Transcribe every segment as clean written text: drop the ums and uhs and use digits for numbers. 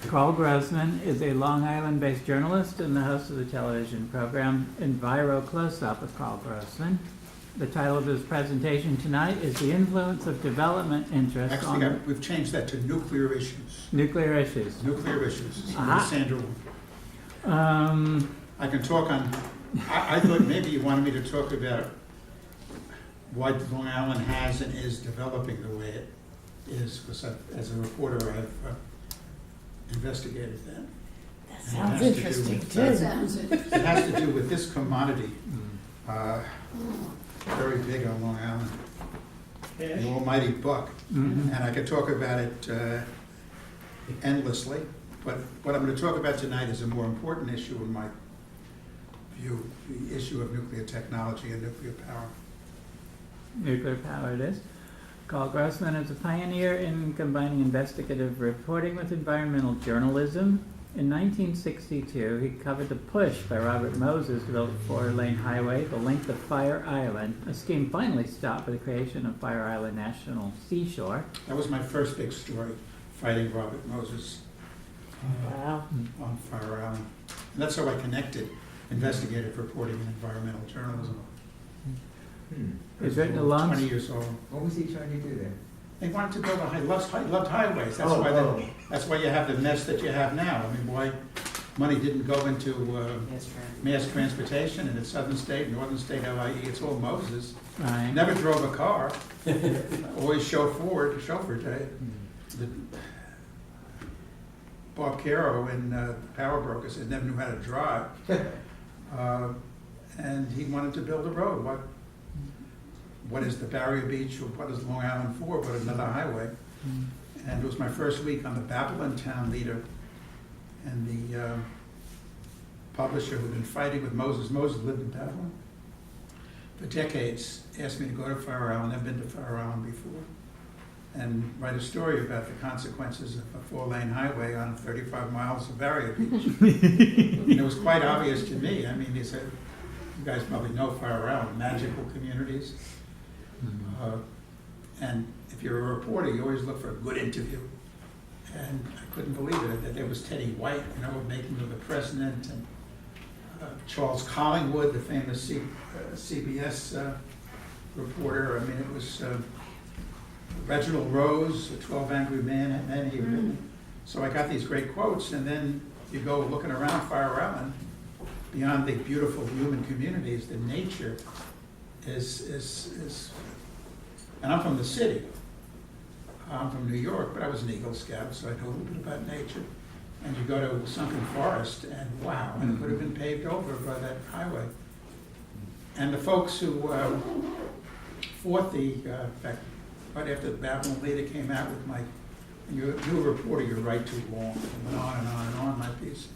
Karl Grossman is a Long Island-based journalist and the host of the television program Enviro Close-Up with Karl Grossman. The title of his presentation tonight is The Influence of Development Interest Actually, on we've changed that to nuclear issues. Nuclear Issues. Nuclear issues. Aha. Sandra, I can talk on, I thought maybe you wanted me to talk about why Long Island has and is developing the way it is, because as a reporter I've investigated that. That And sounds it has to do interesting with, too. It has to do with this commodity, very big on Long Island, the almighty buck. Mhm. And I could talk about it endlessly, but what I'm going to talk about tonight is a more important issue in my view, the issue of nuclear technology and nuclear power. Nuclear power it is. Karl Grossman is a pioneer in combining investigative reporting with environmental journalism. In 1962, he covered the push by Robert Moses to build a 4-lane highway the length of Fire Island, a scheme finally stopped by the creation of Fire Island National Seashore. That was my first big story, fighting Robert Moses Wow. on Fire Island. And that's how I connected investigative reporting and environmental journalism. He's written a long 20 years old. What was he trying to do there? They wanted to build he loved highways. That's Oh, why oh. that's why you have the mess that you have now. I mean, why money didn't go into mass transportation in the southern state, northern state, LIE. It's all Moses. Right. Never drove a car. Always chauffeured. Bob Caro in Power Brokers said never knew how to drive. And he wanted to build a road. What is the Barrier Beach, or what is Long Island for, but another highway? And it was my first week on the Babylon Town Leader, and the publisher who'd been fighting with Moses. Moses lived in Babylon for decades, asked me to go to Fire Island. I've been to Fire Island before, and write a story about the consequences of a 4-lane highway on 35 miles of Barrier Beach. And it was quite obvious to me. I mean, he said, you guys probably know Fire Island, magical communities. And if you're a reporter, you always look for a good interview. And I couldn't believe it, that there was Teddy White, making of the president, and Charles Collingwood, the famous CBS reporter. I mean, it was Reginald Rose, 12 Angry Men he had written. So I got these great quotes, and then you go looking around Fire Island, beyond the beautiful human communities, the nature is and I'm from the city. I'm from New York, but I was an Eagle Scout, so I know a little bit about nature. And you go to Sunken Forest, and wow, and it would have been paved over by that highway. And the folks who fought in fact, right after the Babylon Leader came out with my, and you're a reporter, you write too long. It went on and on and on, my piece.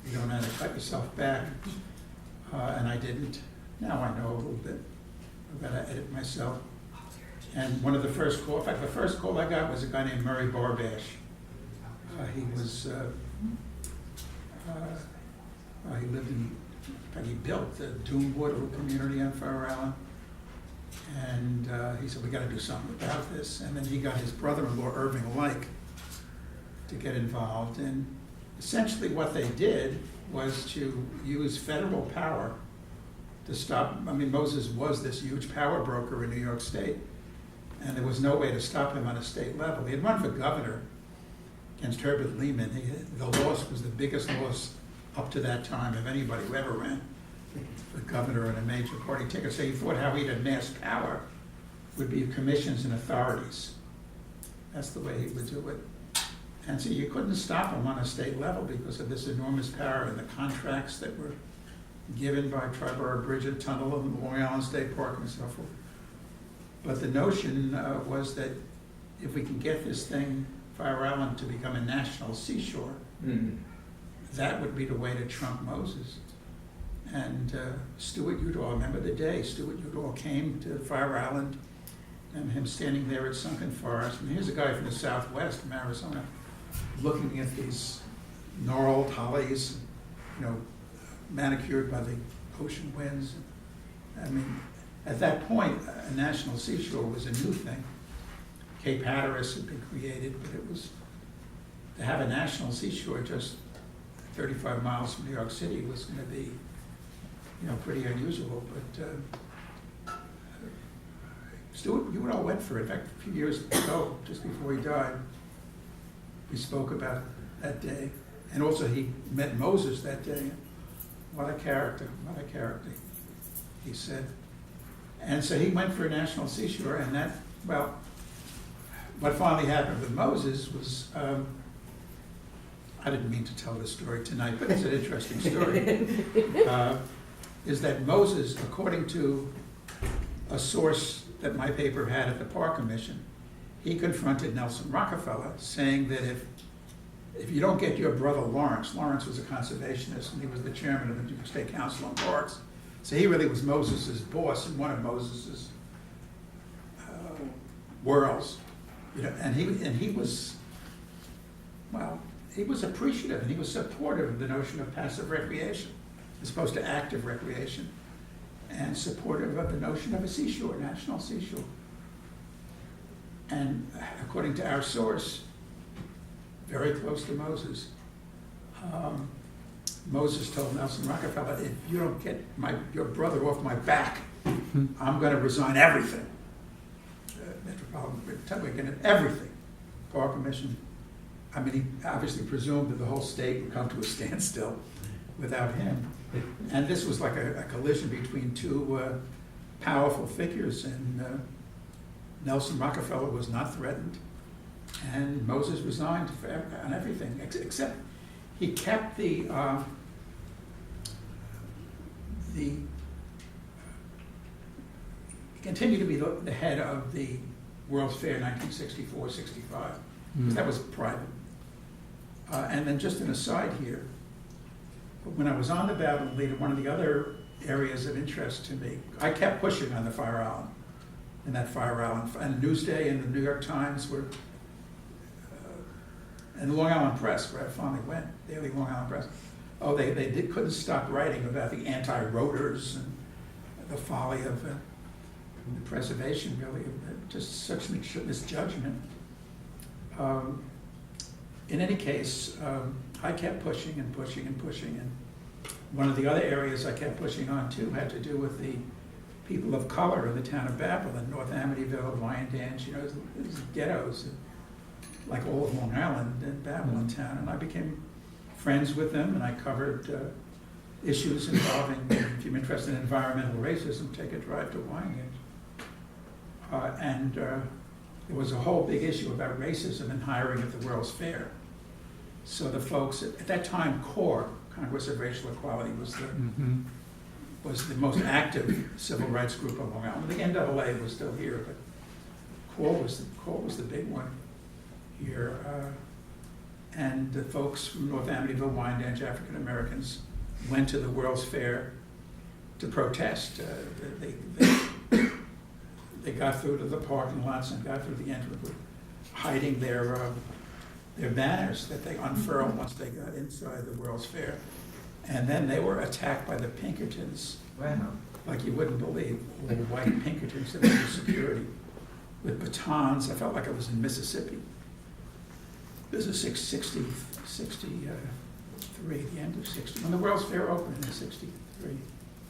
You don't know how to cut yourself back. And I didn't. Now I know a little bit. I've got to edit myself. And one of the first calls, in fact, the first call I got was a guy named Murray Barbash. He lived in fact, he built the Doomwood, a little community on Fire Island. And he said, we got to do something about this. And then he got his brother-in-law, Irving Like, to get involved. And essentially what they did was to use federal power to stop. I mean, Moses was this huge power broker in New York State, and there was no way to stop him on a state level. He had run for governor against Herbert Lehman. The loss was the biggest loss up to that time of anybody who ever ran for governor in a major party ticket. So he thought how he'd amass power would be commissions and authorities. That's the way he would do it. And so you couldn't stop him on a state level because of this enormous power and the contracts that were given by Triborough Bridge Tunnel and Long Island State Park and so forth. But the notion was that if we can get this thing, Fire Island, to become a national seashore, that would be the way to trump Moses. And Stuart Udall, I remember the day Stuart Udall came to Fire Island, and him standing there at Sunken Forest. And here's a guy from the Southwest, from Arizona, looking at these gnarled hollies, manicured by the ocean winds. I mean, at that point, a national seashore was a new thing. Cape Hatteras had been created, but it was to have a national seashore just 35 miles from New York City was going to be, pretty unusual. But Stuart, you and I went for it. In fact, a few years ago, just before he died, we spoke about that day. And also he met Moses that day. What a character, what a character, he said. And so he went for a national seashore, and that, well, what finally happened with Moses was, I didn't mean to tell this story tonight, but it's an interesting story, is that Moses, according to a source that my paper had at the Park Commission, he confronted Nelson Rockefeller, saying that if you don't get your brother Lawrence was a conservationist, and he was the chairman of the New York State Council on Parks, so he really was Moses's boss in one of Moses's worlds, and he was, well, he was appreciative and he was supportive of the notion of passive recreation as opposed to active recreation, and supportive of the notion of a seashore, national seashore. And according to our source, very close to Moses, Moses told Nelson Rockefeller, if you don't get your brother off my back, I'm going to resign everything. Metropolitan, everything. Park Commission. I mean, he obviously presumed that the whole state would come to a standstill without him. And this was like a collision between two powerful figures, and Nelson Rockefeller was not threatened, and Moses resigned on everything, except he kept he continued to be the head of the World's Fair 1964-65, because that was private. And then just an aside here, when I was on the Babylon Leader, one of the other areas of interest to me, I kept pushing on the Fire Island, and that Fire Island, and Newsday and the New York Times were, and the Long Island Press, where I finally went, Daily Long Island Press, couldn't stop writing about the anti-rotors and the folly of the preservation, really, just such misjudgment. In any case, I kept pushing and pushing and pushing, and one of the other areas I kept pushing on too had to do with the people of color in the town of Babylon, North Amityville, Wyandanch, these ghettos, like all of Long Island and Babylon town, and I became friends with them, and I covered issues involving, if you're interested in environmental racism, take a drive to Wyandanch. And there was a whole big issue about racism and hiring at the World's Fair. So the folks at that time, CORE, Congress of Racial Equality, was the most active civil rights group on Long Island. The NAA was still here, but CORE was the big one here. And the folks from North Amityville, Wyandanch, African Americans, went to the World's Fair to protest. They got through to the parking lots and got through the entrance, hiding their banners that they unfurled once they got inside the World's Fair. And then they were attacked by the Pinkertons. Wow. Like you wouldn't believe, little white Pinkertons that were security with batons. I felt like I was in Mississippi. This is 63, the end of 60, when the World's Fair opened in 63.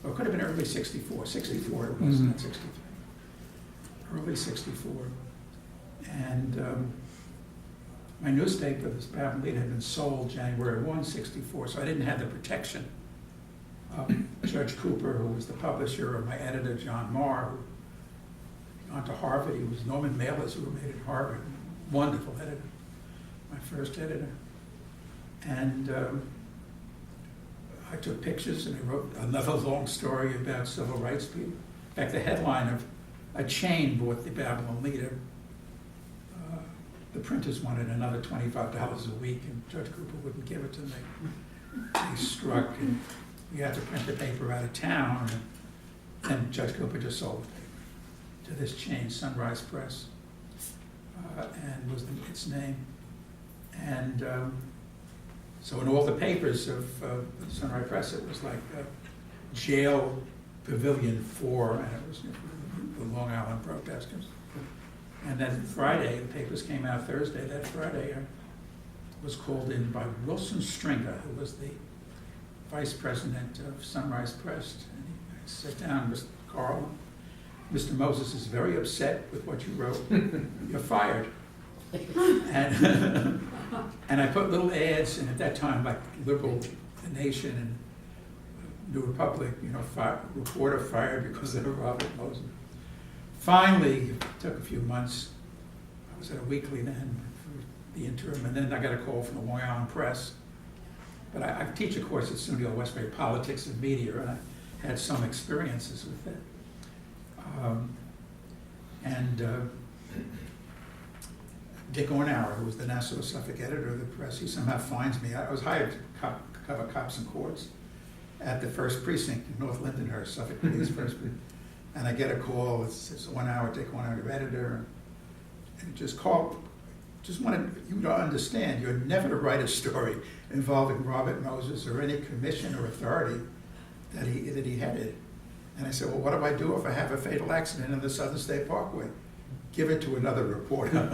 Or it could have been early 64. 64 it was, not 63. Early 64. And my newspaper, this Babylon Leader, had been sold January 1, 64, so I didn't have the protection of Judge Cooper, who was the publisher, of my editor, John Marr, who went to Harvard. He was Norman Mailer's roommate at Harvard, wonderful editor, my first editor. And I took pictures and I wrote another long story about civil rights people. In fact, the headline of a chain bought the Babylon Leader. The printers wanted another $25 a week, and Judge Cooper wouldn't give it to me. He struck, and we had to print the paper out of town, and Judge Cooper just sold the paper to this chain, Sunrise Press, and was its name. And so in all the papers of Sunrise Press, it was like Jail Pavilion 4, and it was the Long Island protesters. And then Friday, the papers came out Thursday. That Friday, was called in by Wilson Stringer, who was the vice president of Sunrise Press. And I sat down, Mr. Karl, Mr. Moses is very upset with what you wrote. You're fired. And, and I put little ads, and at that time, like Liberal, The Nation, and New Republic, you know, reporter fired because of Robert Moses. Finally, it took a few months. I was at a weekly then for the interim, and then I got a call from the Long Island Press. But I teach a course at SUNY Westbury, Politics and Media, and I had some experiences with it. Dick Ornauer, who was the Nassau Suffolk editor of the press, he somehow finds me. I was hired to cover Cops and Courts at the 1st Precinct in North Lindenhurst, Suffolk Police 1st Precinct. And I get a call, it's 1 hour, Dick Ornauer, your editor, and just wanted you to understand, you're never to write a story involving Robert Moses or any commission or authority that he headed. And I said, well, what do I do if I have a fatal accident in the Southern State Parkway? Give it to another reporter.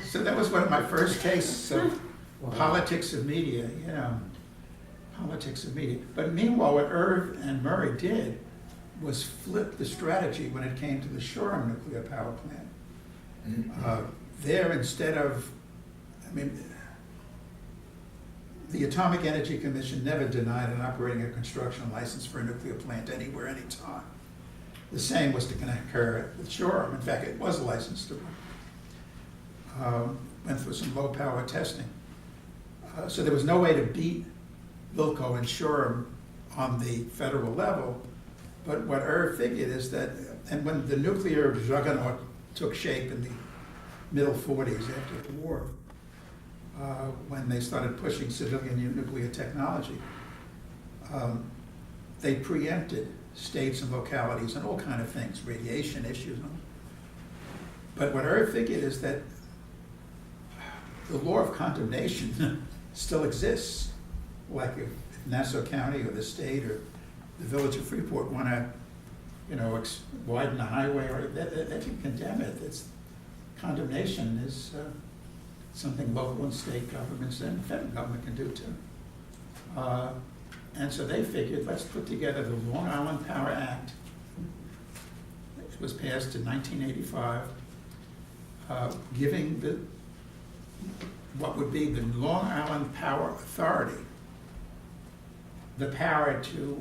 So that was one of my first cases of politics of media, you know, politics of media. But meanwhile, what Irv and Murray did was flip the strategy when it came to the Shoreham nuclear power plant. There, instead of, I mean, the Atomic Energy Commission never denied an operating or construction license for a nuclear plant anywhere, anytime. The same was to occur with Shoreham. In fact, it was licensed to run. Went through some low power testing. So there was no way to beat Wilco and Shoreham on the federal level. But what Irv figured is that, and when the nuclear juggernaut took shape in the middle 40s after the war, when they started pushing civilian nuclear technology, they preempted states and localities and all kind of things, radiation issues. But what Irv figured is that the law of condemnation still exists. Like if Nassau County or the state or the village of Freeport want to, you know, widen the highway, or they can condemn it. Condemnation is something local and state governments and the federal government can do too. And so they figured, let's put together the Long Island Power Act. It was passed in 1985, giving what would be the Long Island Power Authority the power to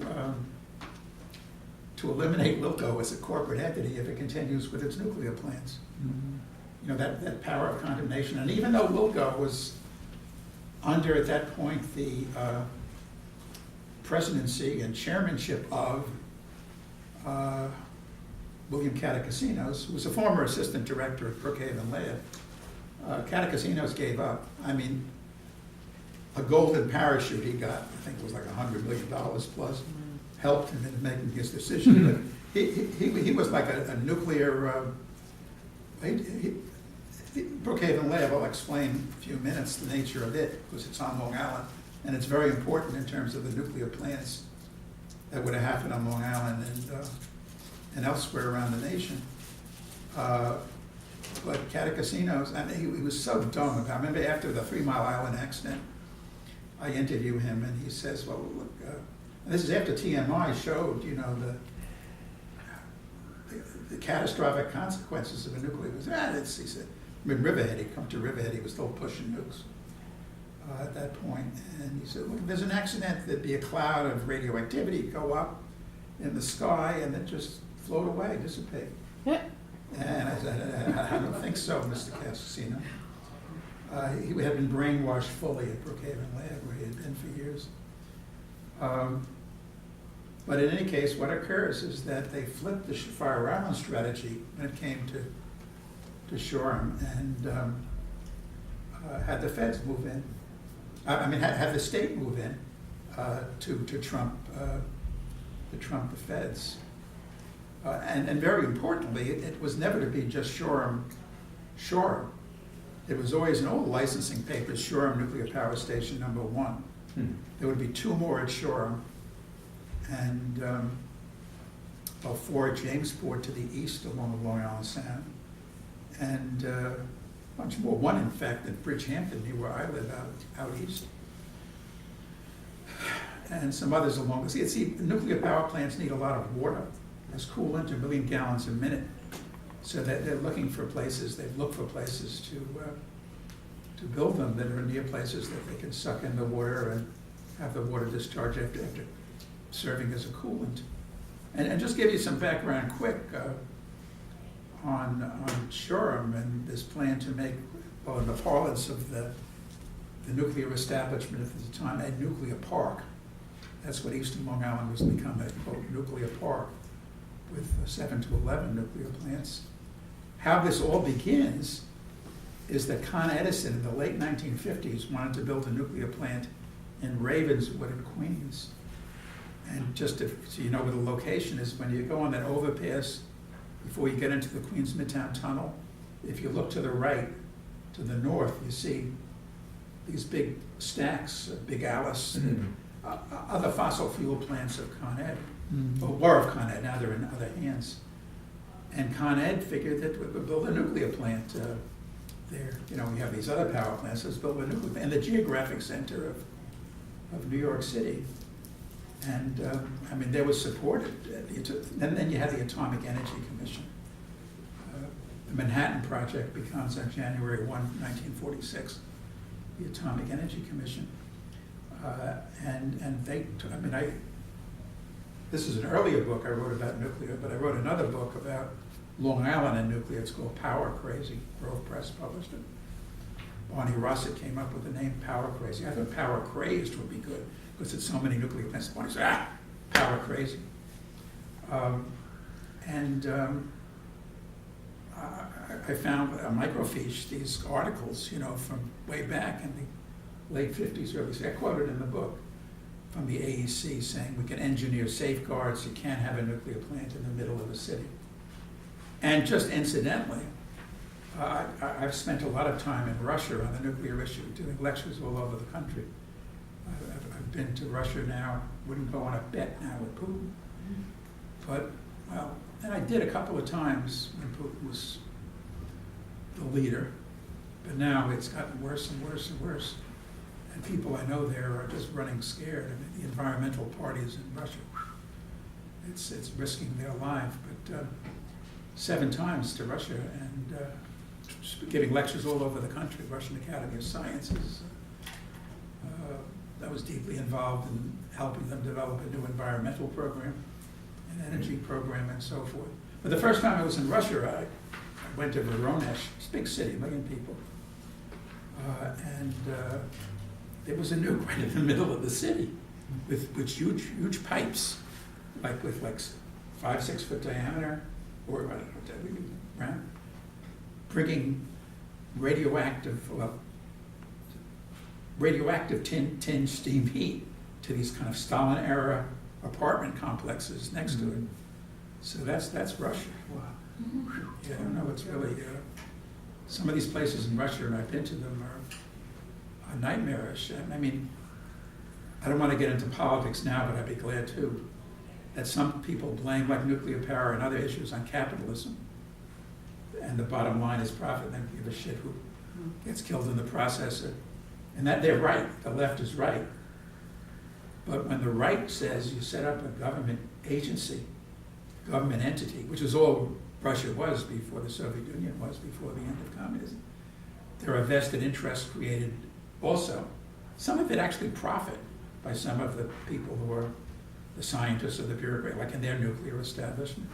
eliminate Wilco as a corporate entity if it continues with its nuclear plants. Mm-hmm. You know, that power of condemnation. And even though Wilco was under, at that point, the presidency and chairmanship of William Catacasinos, who was a former assistant director at Brookhaven Lab, Catacasinos gave up. I mean, a golden parachute he got, I think it was like $100 million plus, helped him in making his decision. But he was like a nuclear, Brookhaven Lab, I'll explain in a few minutes the nature of it, because it's on Long Island, and it's very important in terms of the nuclear plants that would have happened on Long Island and elsewhere around the nation. But Catacasinos, I mean, he was so dumb about it. I remember after the 3 Mile Island accident, I interview him and he says, well, look, this is after TMI showed, you know, the catastrophic consequences of a nuclear was, he said, I mean, Riverhead, he'd come to Riverhead, he was still pushing nukes at that point. And he said, look, if there's an accident, there'd be a cloud of radioactivity go up in the sky and then just float away, dissipate. And I said, I don't think so, Mr. Catacasinos. He had been brainwashed fully at Brookhaven Lab, where he had been for years. But in any case, what occurs is that they flipped the Fire Island strategy when it came to Shoreham and had the feds move in. I mean, had the state move in to trump the feds. And very importantly, it was never to be just Shoreham. It was always in all the licensing papers, Shoreham Nuclear Power Station number 1. There would be 2 more at Shoreham, and 4 at Jamesport to the east along the Long Island Sound. And much more. One, in fact, in Bridgehampton, near where I live, out east. And some others along. See, nuclear power plants need a lot of water as coolant, 1 million gallons a minute. So that they're looking for places, they've looked for places to build them that are near places that they can suck in the water and have the water discharge after serving as a coolant. And just give you some background quick on Shoreham and this plan to make, well, in the parlance of the nuclear establishment at the time, a nuclear park. That's what Eastern Long Island was to become, a quote, nuclear park with 7 to 11 nuclear plants. How this all begins is that Con Edison in the late 1950s wanted to build a nuclear plant in Ravenswood in Queens. And just so you know where the location is, when you go on that overpass before you get into the Queens Midtown Tunnel, if you look to the right, to the north, you see these big stacks, Big Alice, and other fossil fuel plants of Con Ed, or were of Con Ed, now they're in other hands. And Con Ed figured that we would build a nuclear plant there. You know, we have these other power plants, let's build a nuclear plant. And the geographic center of New York City. And I mean, they were supported. And then you had the Atomic Energy Commission. The Manhattan Project becomes on January 1, 1946, the Atomic Energy Commission. And they, I mean, this is an earlier book I wrote about nuclear, but I wrote another book about Long Island and nuclear. It's called Power Crazy. Grove Press published it. Barney Rossett came up with the name Power Crazy. I thought Power Crazed would be good because it's so many nuclear plants. Barney said, Power Crazy. I found microfiche, these articles, you know, from way back in the late 50s, early 60s. I quoted in the book from the AEC saying we can engineer safeguards, you can't have a nuclear plant in the middle of a city. And just incidentally, I've spent a lot of time in Russia on the nuclear issue, doing lectures all over the country. I've been to Russia now, wouldn't go on a bet now with Putin. But, well, and I did a couple of times when Putin was the leader, but now it's gotten worse and worse and worse. And people I know there are just running scared. I mean, the environmental parties in Russia, it's risking their life. But 7 times to Russia and giving lectures all over the country, Russian Academy of Sciences. I was deeply involved in helping them develop a new environmental program, an energy program, and so forth. But the first time I was in Russia, I went to Voronezh. It's a big city, 1 million people. There was a nuke right in the middle of the city with huge pipes, with 5-6 foot diameter, or I don't know, around, bringing radioactive tin steam heat to these kind of Stalin era apartment complexes next to it. So that's Russia. Wow. Yeah, I don't know. It's really some of these places in Russia, and I've been to them, are nightmarish. I mean, I don't want to get into politics now, but I'd be glad to. That some people blame, like nuclear power and other issues, on capitalism, and the bottom line is profit. They don't give a shit who gets killed in the process. And that they're right. The left is right. But when the right says you set up a government agency, government entity, which is all Russia was before the Soviet Union was, before the end of communism, there are vested interests created also. Some of it actually profit by some of the people who are the scientists or the bureaucrats, like in their nuclear establishment.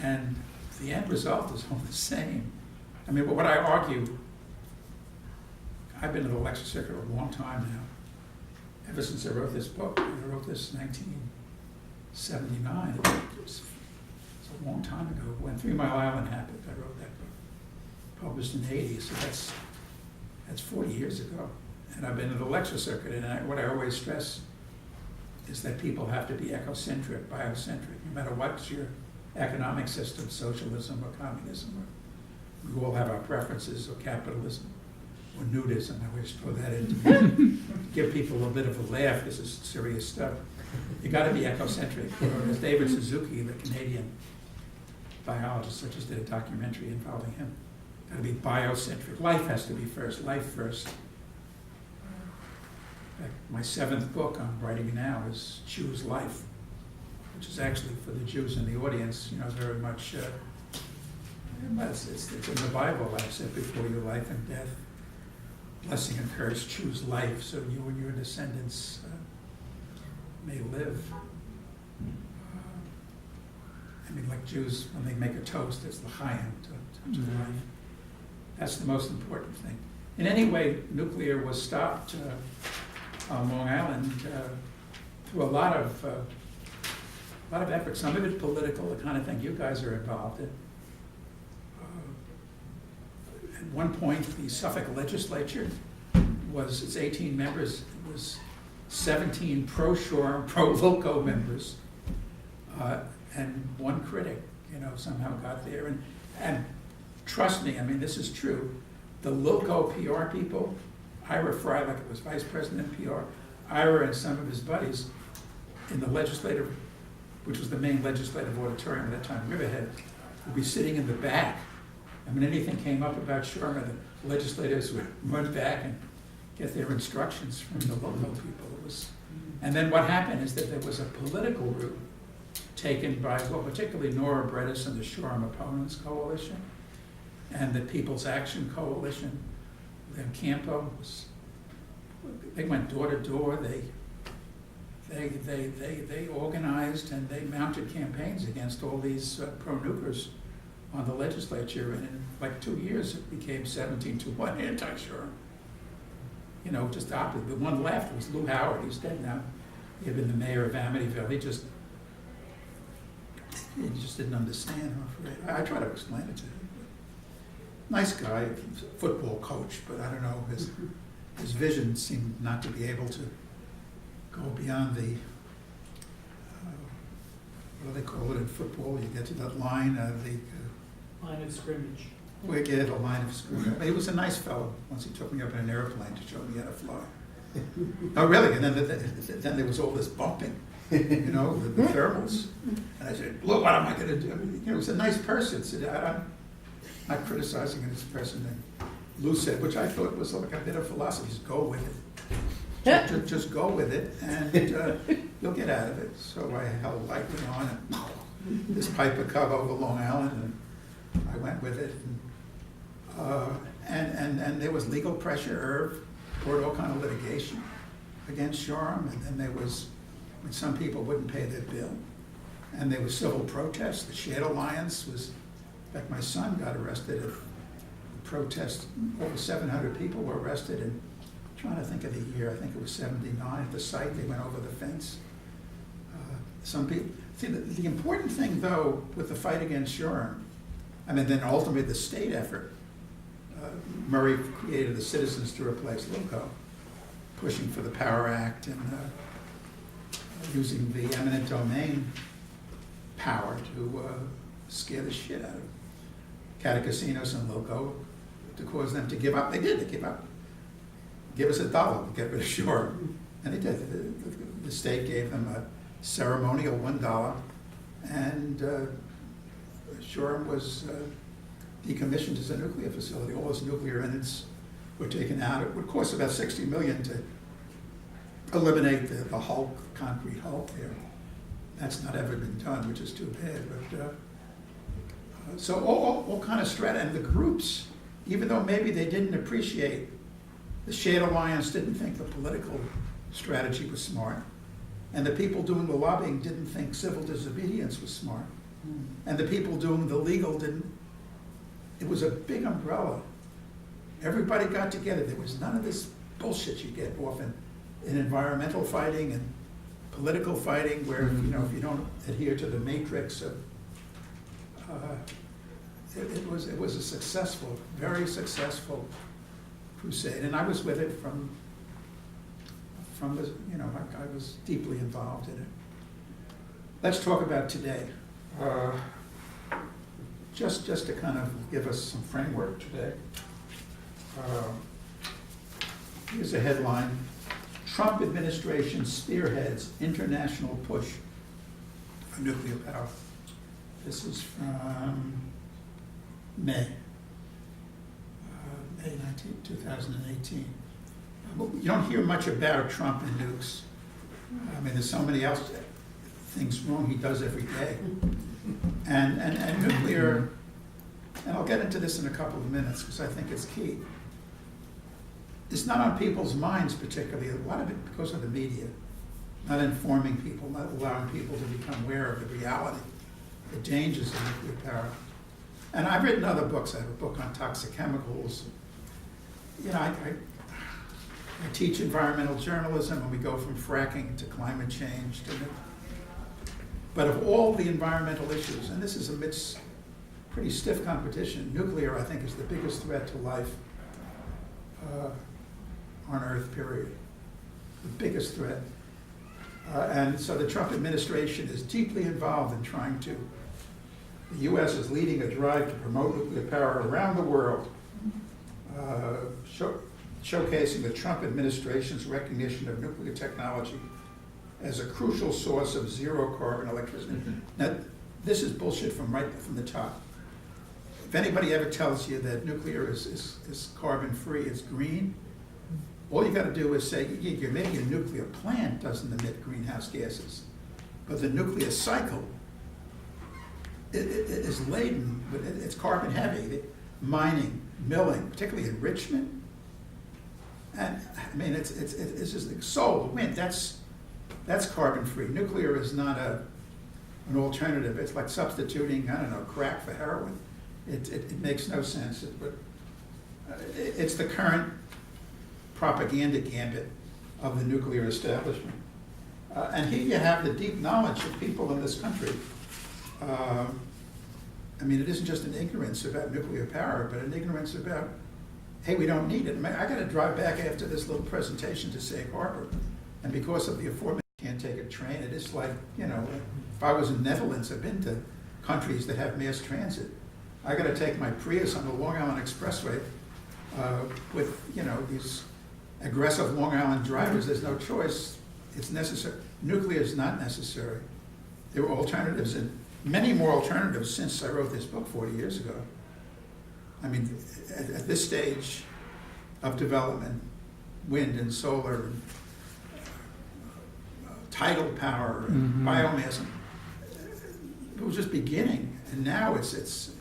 And the end result is all the same. I mean, but what I argue, I've been in the lecture circuit a long time now, ever since I wrote this book. I wrote this in 1979. It's a long time ago. When 3 Mile Island happened, I wrote that book, published in the 80s, so that's 40 years ago. And I've been in the lecture circuit, and what I always stress is that people have to be ecocentric, biocentric, no matter what's your economic system, socialism or communism. We all have our preferences, or capitalism, or nudism. I always throw that in to give people a bit of a laugh. This is serious stuff. You got to be ecocentric. Or as David Suzuki, the Canadian biologist, I just did a documentary involving him. got to be biocentric. Life has to be first, life first. In fact, my 7th book I'm writing now is Choose Life, which is actually for the Jews in the audience, very much, it's in the Bible. I've said before you life and death, blessing and curse, choose life so you and your descendants may live. Like Jews, when they make a toast, it's l'chaim, to life. That's the most important thing. In any way, nuclear was stopped on Long Island through a lot of effort. Some of it political, the kind of thing you guys are involved in. At one point, the Suffolk legislature it's 18 members. It was 17 pro-Shore, pro-Loco members, and one critic, somehow got there. And trust me, this is true. The Loco PR people, Ira Freilich was vice president of PR, Ira and some of his buddies in the legislative, which was the main legislative auditorium at that time, Riverhead, would be sitting in the back. Anything came up about Sherman, the legislators would run back and get their instructions from the local people. And then what happened is that there was a political route taken by, particularly Nora Bredis and the Shoreham Opponents Coalition and the People's Action Coalition. Then Campo they went door to door. They organized and they mounted campaigns against all these pro-nukers on the legislature, and in like 2 years it became 17-1 anti-Shore. Just opposite. The one left was Lou Howard. He's dead now. He had been the mayor of Amityville. He just didn't understand, I'm afraid. I try to explain it to him. Nice guy, football coach, but I don't know, his vision seemed not to be able to go beyond the, what do they call it in football? You get to that line, line of scrimmage. We get a line of scrimmage. He was a nice fellow. Once he took me up in an airplane to show me how to fly. Oh, really? And then there was all this bumping, the thermals. And I said, look, what am I going to do? He was a nice person. Said, I'm not criticizing his person. And Lou said, which I thought was like a bit of philosophy, just go with it. Just go with it, and you'll get out of it. So I held lightly on, and this Piper Cub over Long Island, and I went with it. And there was legal pressure. Irv brought all kind of litigation against Shoreham, and then there was when some people wouldn't pay their bill, and there was civil protests. The Shared Alliance was, in fact, my son got arrested at the protest. Over 700 people were arrested, and I'm trying to think of the year. I think it was '79 at the site. They went over the fence. Some people. See, the important thing though with the fight against Shoreham, then ultimately the state effort. Murray created the Citizens to Replace Loco, pushing for the Power Act and using the eminent domain power to scare the shit out of Catacasinos and Loco to cause them to give up. They did. They gave up. Give us $1 to get rid of Shoreham. And they did. The state gave them a ceremonial $1, and Shoreham was decommissioned as a nuclear facility. All its nuclear units were taken out. It would cost about $60 million to eliminate the hulk, concrete hulk there. That's not ever been done, which is too bad. But so all kind of strata, and the groups, even though maybe they didn't appreciate, the Shared Alliance didn't think the political strategy was smart, and the people doing the lobbying didn't think civil disobedience was smart, and the people doing the legal didn't. It was a big umbrella. Everybody got together. There was none of this bullshit you get often in environmental fighting and political fighting, where if you don't adhere to the matrix of. It was a successful, very successful crusade, and I was with it from the I was deeply involved in it. Let's talk about today. Just to kind of give us some framework today. Here's a headline: Trump administration spearheads international push for nuclear power. This is from May. 2018. You don't hear much about Trump and nukes. I mean, there's so many else things wrong he does every day. And nuclear, and I'll get into this in a couple of minutes because I think it's key. It's not on people's minds particularly, a lot of it because of the media, not informing people, not allowing people to become aware of the reality, the dangers of nuclear power. And I've written other books. I have a book on toxic chemicals. You know, I teach environmental journalism, and we go from fracking to climate change but of all the environmental issues, and this is amidst pretty stiff competition, nuclear, I think, is the biggest threat to life on Earth, period. The biggest threat. And so the Trump administration is deeply involved in trying to, the U.S. is leading a drive to promote nuclear power around the world, showcasing the Trump administration's recognition of nuclear technology as a crucial source of zero carbon electricity. Mm-hmm. Now, this is bullshit from right from the top. If anybody ever tells you that nuclear is carbon free, it's green, all you got to do is say, yeah, maybe a nuclear plant doesn't emit greenhouse gases, but the nuclear cycle it is laden with, it's carbon heavy. Mining, milling, particularly enrichment, and I mean it's just like solar, wind. That's carbon free. Nuclear is not an alternative. It's like substituting, I don't know, crack for heroin. It makes no sense. It's the current propaganda gambit of the nuclear establishment. And here you have the deep knowledge of people in this country. I mean, it isn't just an ignorance about nuclear power, but an ignorance about, hey, we don't need it. I got to drive back after this little presentation to Sag Harbor, and because of the aforementioned, can't take a train. It is like, you know, if I was in Netherlands, I've been to countries that have mass transit. I got to take my Prius on the Long Island Expressway with, you know, these aggressive Long Island drivers. There's no choice. It's necessary. Nuclear is not necessary. There were alternatives, and many more alternatives since I wrote this book 40 years ago. I mean, at this stage of development, wind and solar and tidal power and biomass, it was just beginning, and now it's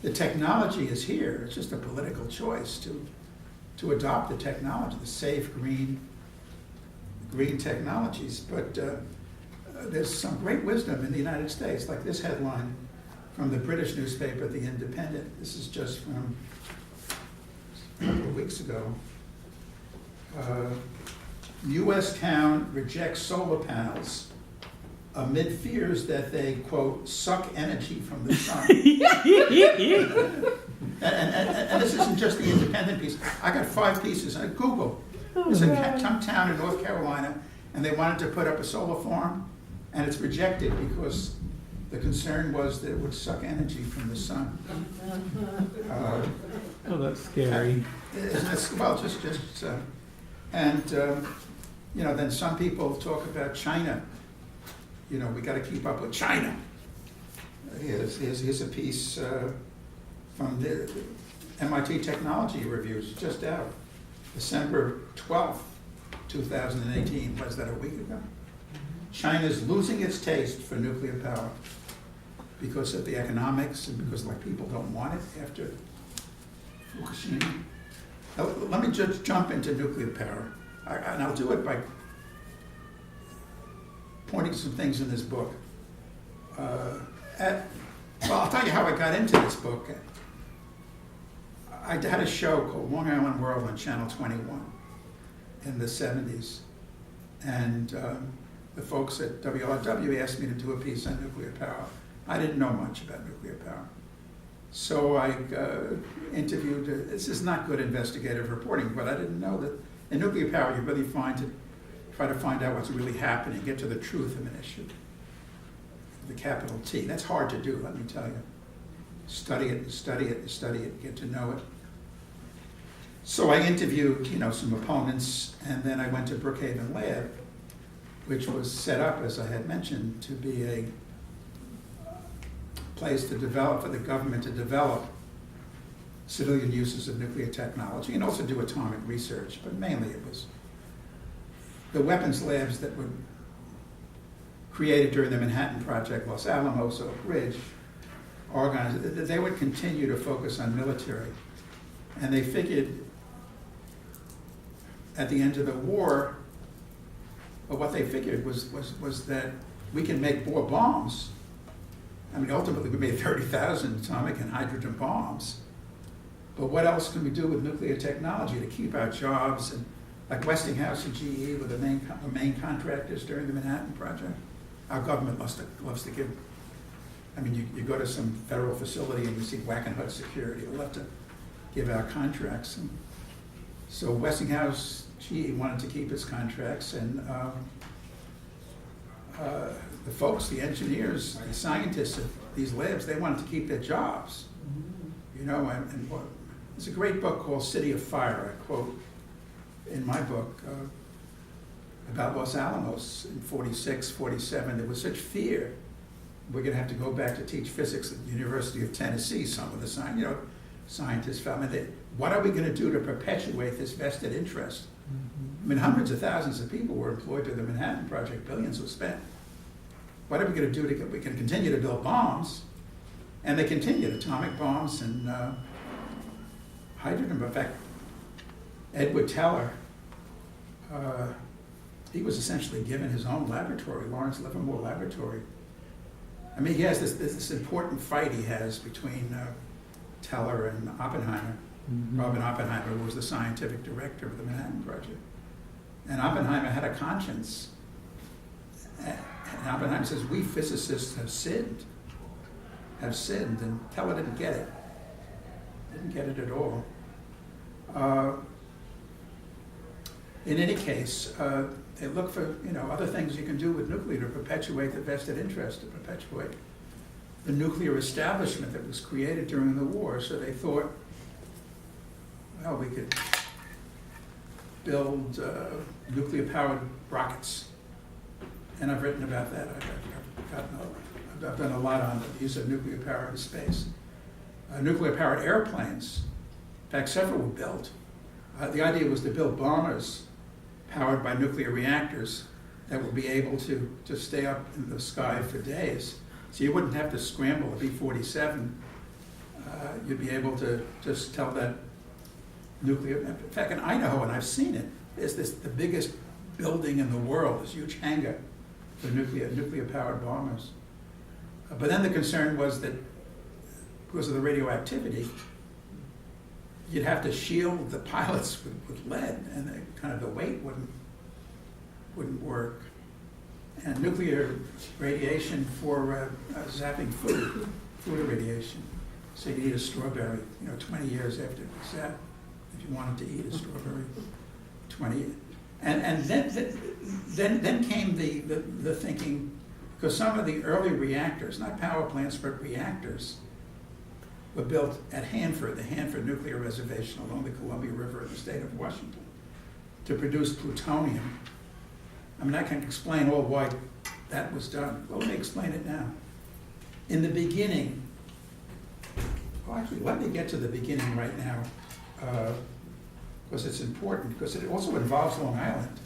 the technology is here. It's just a political choice to adopt the technology, the safe green technologies. But there's some great wisdom in the United States, like this headline from the British newspaper, The Independent. This is just from a couple of weeks ago. U.S. town rejects solar panels amid fears that they, quote, suck energy from the sun. and this isn't just the Independent piece. I got 5 pieces on Google. It's some town in North Carolina, and they wanted to put up a solar farm, and it's rejected because the concern was that it would suck energy from the sun. Oh, that's scary. Well, you know, then some people talk about China. You know, we got to keep up with China. Here's a piece from the MIT Technology Reviews, just out, December 12th, 2018. Was that a week ago? China's losing its taste for nuclear power because of the economics and because, like, people don't want it after Fukushima. Now, let me just jump into nuclear power, and I'll do it by pointing to some things in this book. Well, I'll tell you how I got into this book. I had a show called Long Island World on Channel 21 in the 70s, and the folks at WRW asked me to do a piece on nuclear power. I didn't know much about nuclear power. So I interviewed, this is not good investigative reporting, but I didn't know that in nuclear power you really try to find out what's really happening, get to the truth of an issue, the capital T. That's hard to do, let me tell you. Study it, study it, study it, get to know it. So I interviewed, you know, some opponents, and then I went to Brookhaven Lab, which was set up, as I had mentioned, to be a place to develop, for the government to develop civilian uses of nuclear technology and also do atomic research, but mainly it was the weapons labs that were created during the Manhattan Project, Los Alamos, Oak Ridge, organized, they would continue to focus on military. And they figured at the end of the war, but what they figured was that we can make more bombs. I mean, ultimately we made 30,000 atomic and hydrogen bombs. But what else can we do with nuclear technology to keep our jobs? And like Westinghouse and GE were the main contractors during the Manhattan Project. Our government loves to give, I mean, you go to some federal facility and you see Wackenhut Security, they love to give out contracts. And so Westinghouse, GE wanted to keep its contracts, and the folks, the engineers, the scientists of these labs, they wanted to keep their jobs. You know, and there's a great book called City of Fire, I quote in my book, about Los Alamos in 46, 47. There was such fear. We're gonna have to go back to teach physics at the University of Tennessee. Some of the scientists felt, what are we gonna do to perpetuate this vested interest? I mean, hundreds of thousands of people were employed to the Manhattan Project, billions were spent. What are we gonna do we can continue to build bombs? And they continued, atomic bombs and hydrogen. In fact, Edward Teller, he was essentially given his own laboratory, Lawrence Livermore Laboratory. I mean, he has this important fight he has between Teller and Oppenheimer. Robert Oppenheimer, who was the scientific director of the Manhattan Project. And Oppenheimer had a conscience. And Oppenheimer says, we physicists have sinned, and Teller didn't get it. Didn't get it at all. In any case, they look for other things you can do with nuclear to perpetuate the vested interest, to perpetuate the nuclear establishment that was created during the war. So they thought, well, we could build nuclear-powered rockets. And I've written about that. I've done a lot on the use of nuclear power in space. Nuclear-powered airplanes, in fact, several were built. The idea was to build bombers powered by nuclear reactors that would be able to stay up in the sky for days. So you wouldn't have to scramble a B-47. You'd be able to just tell that nuclear, in fact, in Idaho, and I've seen it, there's the biggest building in the world, this huge hangar for nuclear-powered bombers. But then the concern was that because of the radioactivity, you'd have to shield the pilots with lead, and the weight wouldn't work. And nuclear radiation for zapping food irradiation. So you eat a strawberry, 20 years after it was zapped, if you wanted to eat a strawberry, 20. And then came the thinking, because some of the early reactors, not power plants, but reactors, were built at Hanford, the Hanford Nuclear Reservation along the Columbia River in the state of Washington, to produce plutonium. I mean, I can explain all why that was done. Well, let me explain it now. In the beginning, actually, let me get to the beginning right now, because it's important, because it also involves Long Island.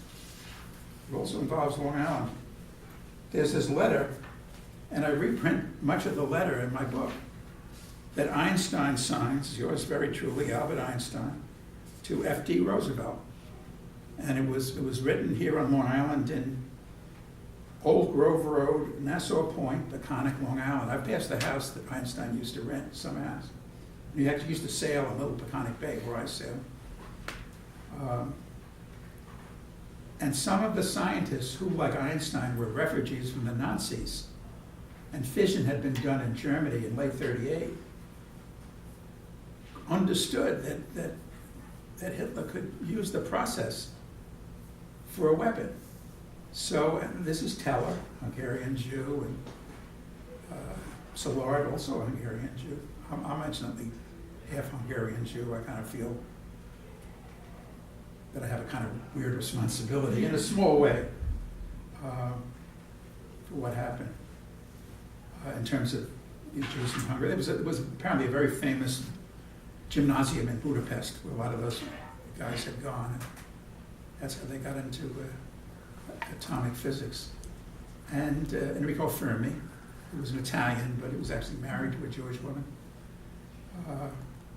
It also involves Long Island. There's this letter, and I reprint much of the letter in my book, that Einstein signs, yours very truly, Albert Einstein, to F.D. Roosevelt. And it was written here on Long Island in Old Grove Road, Nassau Point, Peconic, Long Island. I've passed the house that Einstein used to rent, some house. He actually used to sail on Little Peconic Bay, where I sail. And some of the scientists who, like Einstein, were refugees from the Nazis, and fission had been done in Germany in late '38, understood that Hitler could use the process for a weapon. So, and this is Teller, Hungarian Jew, and Szilard, also a Hungarian Jew. I'm actually half Hungarian Jew. I kind of feel that I have a kind of weird responsibility, in a small way, for what happened in terms of these Jews from Hungary. It was apparently a very famous gymnasium in Budapest, where a lot of those guys had gone. That's how they got into atomic physics. And Enrico Fermi, who was an Italian, but he was actually married to a Jewish woman.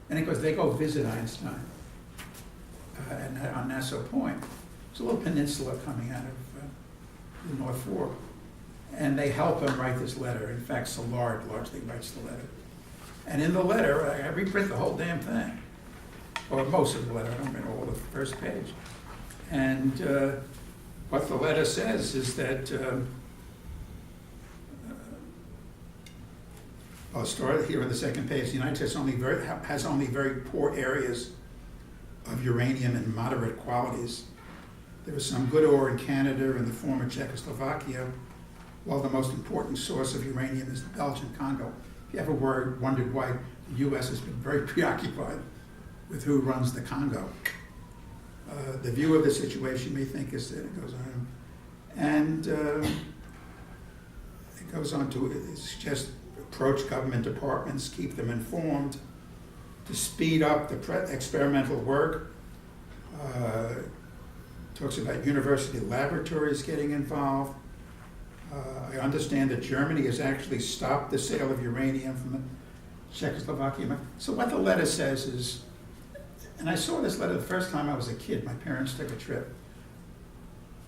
And of course, they go visit Einstein on Nassau Point. It's a little peninsula coming out of the North Fork. And they help him write this letter. In fact, Szilard largely writes the letter. And in the letter, I reprint the whole damn thing, or most of the letter, I don't remember all the first page. And what the letter says is that, I'll start here on the second page. The United States has only very poor areas of uranium and moderate qualities. There is some good ore in Canada and the former Czechoslovakia, while the most important source of uranium is the Belgian Congo. If you ever wondered why the U.S. has been very preoccupied with who runs the Congo, the view of the situation you may think is that it goes on. And it goes on to suggest approach government departments, keep them informed, to speed up the experimental work. Talks about university laboratories getting involved. I understand that Germany has actually stopped the sale of uranium from Czechoslovakia. So what the letter says is, and I saw this letter the first time I was a kid. My parents took a trip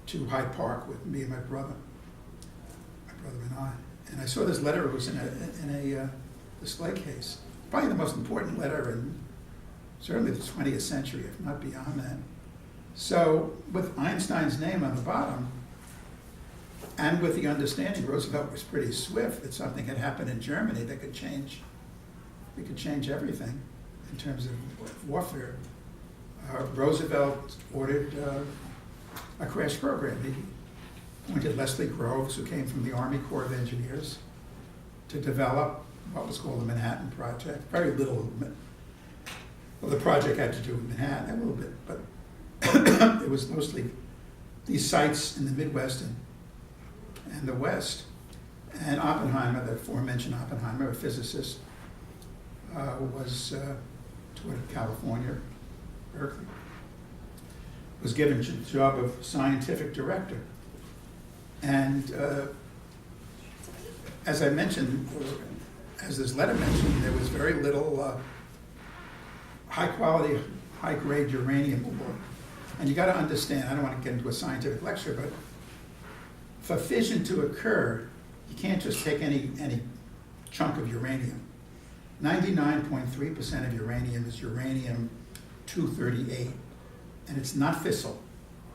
to Hyde Park with me and my brother and I. And I saw this letter. It was in a display case. Probably the most important letter in certainly the 20th century, if not beyond that. So with Einstein's name on the bottom, and with the understanding Roosevelt was pretty swift that something had happened in Germany that could change everything in terms of warfare. Roosevelt ordered a crash program. He appointed Leslie Groves, who came from the Army Corps of Engineers, to develop what was called the Manhattan Project. Very little, well, the project had to do with Manhattan a little bit, but it was mostly these sites in the Midwest and the West. And Oppenheimer, the aforementioned Oppenheimer, a physicist, was toward California, Berkeley, was given the job of scientific director. And as I mentioned, as this letter mentioned, there was very little high quality, high grade uranium ore. And you got to understand, I don't want to get into a scientific lecture, but for fission to occur, you can't just take any chunk of uranium. 99.3% of uranium is uranium-238, and it's not fissile.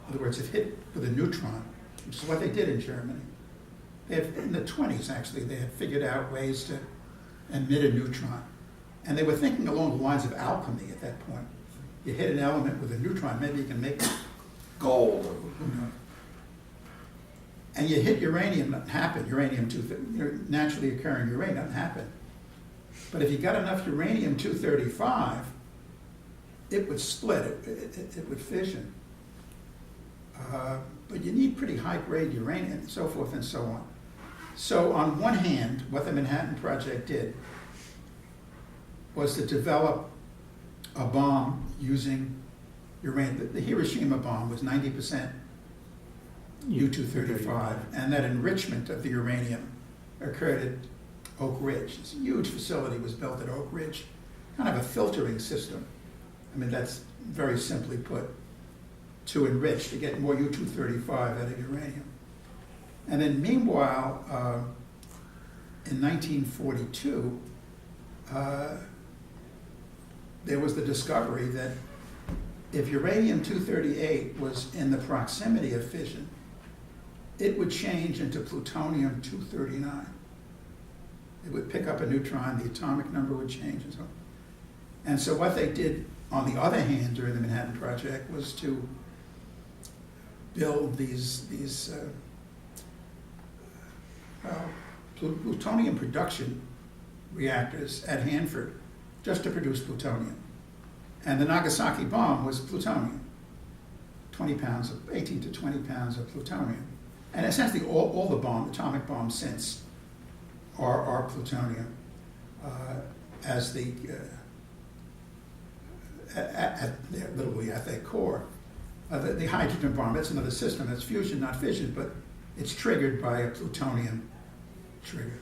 In other words, if hit with a neutron, which is what they did in Germany. In the 20s, actually, they had figured out ways to emit a neutron. And they were thinking along the lines of alchemy at that point. You hit an element with a neutron, maybe you can make gold, or who knows. And you hit uranium, doesn't happen. Uranium-230, naturally occurring uranium, doesn't happen. But if you got enough uranium-235, it would split, it would fission. But you need pretty high-grade uranium, and so forth and so on. So on one hand, what the Manhattan Project did was to develop a bomb using uranium. The Hiroshima bomb was 90% U-235, and that enrichment of the uranium occurred at Oak Ridge. This huge facility was built at Oak Ridge, kind of a filtering system. I mean, that's very simply put, to enrich, to get more U-235 out of uranium. And then meanwhile, in 1942, there was the discovery that if uranium-238 was in the proximity of fission, it would change into plutonium-239. It would pick up a neutron, the atomic number would change and so on. And so what they did, on the other hand, during the Manhattan Project was to build these plutonium production reactors at Hanford just to produce plutonium. And the Nagasaki bomb was plutonium, 18 to 20 pounds of plutonium. And essentially all the atomic bombs since are plutonium, as the literally at their core. The hydrogen bomb, that's another system, that's fusion, not fission, but it's triggered by a plutonium trigger.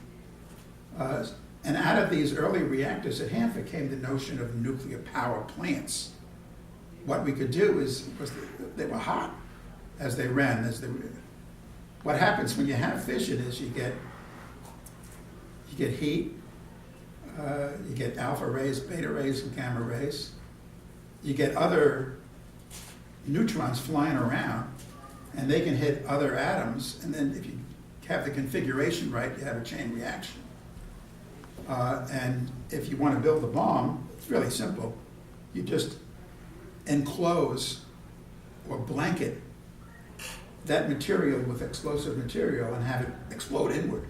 And out of these early reactors at Hanford came the notion of nuclear power plants. What we could do is, because they were hot as they ran, what happens when you have fission is you get heat, you get alpha rays, beta rays, and gamma rays. You get other neutrons flying around, and they can hit other atoms, and then if you have the configuration right, you have a chain reaction. And if you want to build a bomb, it's really simple. You just enclose or blanket that material with explosive material and have it explode inward.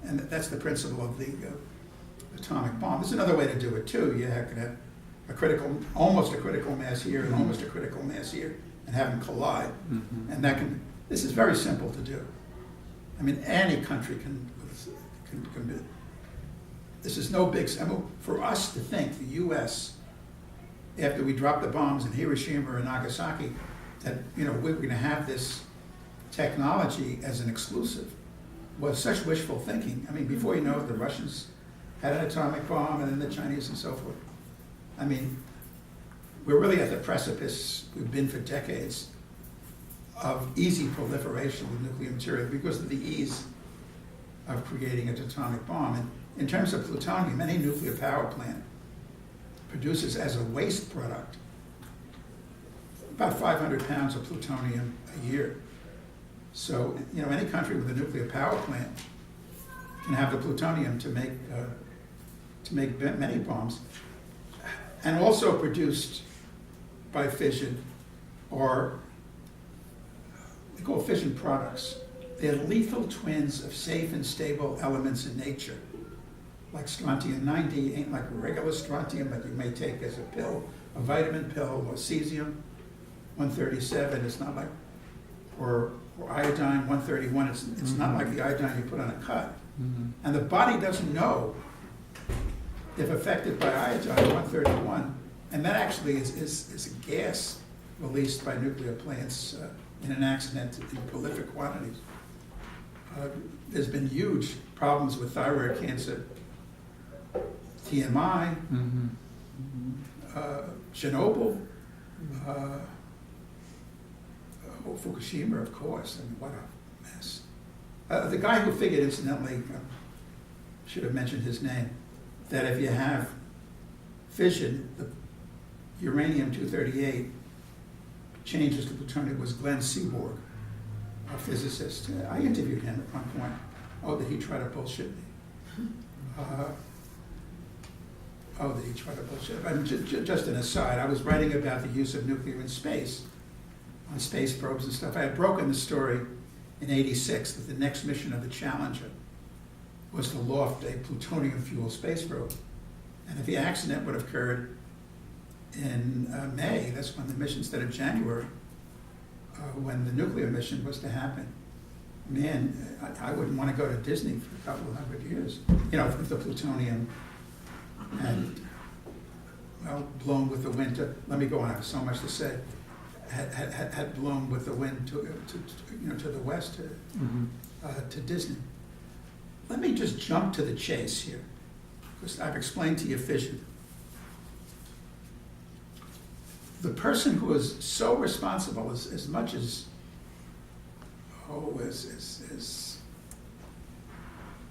And that's the principle of the atomic bomb. There's another way to do it too. You can have almost a critical mass here and almost a critical mass here, and have them collide. Mm-hmm. And this is very simple to do. I mean, any country can do it. This is no big, for us to think, the US, after we dropped the bombs in Hiroshima and Nagasaki, that we're going to have this technology as an exclusive, was such wishful thinking. I mean, before you know it, the Russians had an atomic bomb, and then the Chinese and so forth. I mean, we're really at the precipice, we've been for decades, of easy proliferation of nuclear material because of the ease of creating an atomic bomb. And in terms of plutonium, any nuclear power plant produces as a waste product about 500 pounds of plutonium a year. So, any country with a nuclear power plant can have the plutonium to make many bombs, and also produced by fission, or they call fission products. They're lethal twins of safe and stable elements in nature. Like strontium-90 ain't like regular strontium that you may take as a pill, a vitamin pill, or cesium-137. It's not like, or iodine-131. It's not like the iodine you put on a cut. Mm-hmm. And the body doesn't know if affected by iodine-131. And that actually is a gas released by nuclear plants in an accident in prolific quantities. There's been huge problems with thyroid cancer, TMI, Mm-hmm. Chernobyl, Fukushima, of course. I mean, what a mess. The guy who figured, incidentally, should have mentioned his name, that if you have fission, the uranium-238 changes to plutonium, was Glenn Seaborg, a physicist. I interviewed him at one point. Oh, did he try to bullshit me? Did he try to bullshit? I mean, just an aside, I was writing about the use of nuclear in space, on space probes and stuff. I had broken the story in '86 that the next mission of the Challenger was to loft a plutonium-fueled space probe. And if the accident would have occurred in May, that's when the mission, instead of January, when the nuclear mission was to happen, man, I wouldn't want to go to Disney for a couple of 100 years. If the plutonium had, blown with the wind to, let me go on, I have so much to say, had blown with the wind to the west, to Disney. Let me just jump to the chase here, because I've explained to you fission. The person who is so responsible, as much as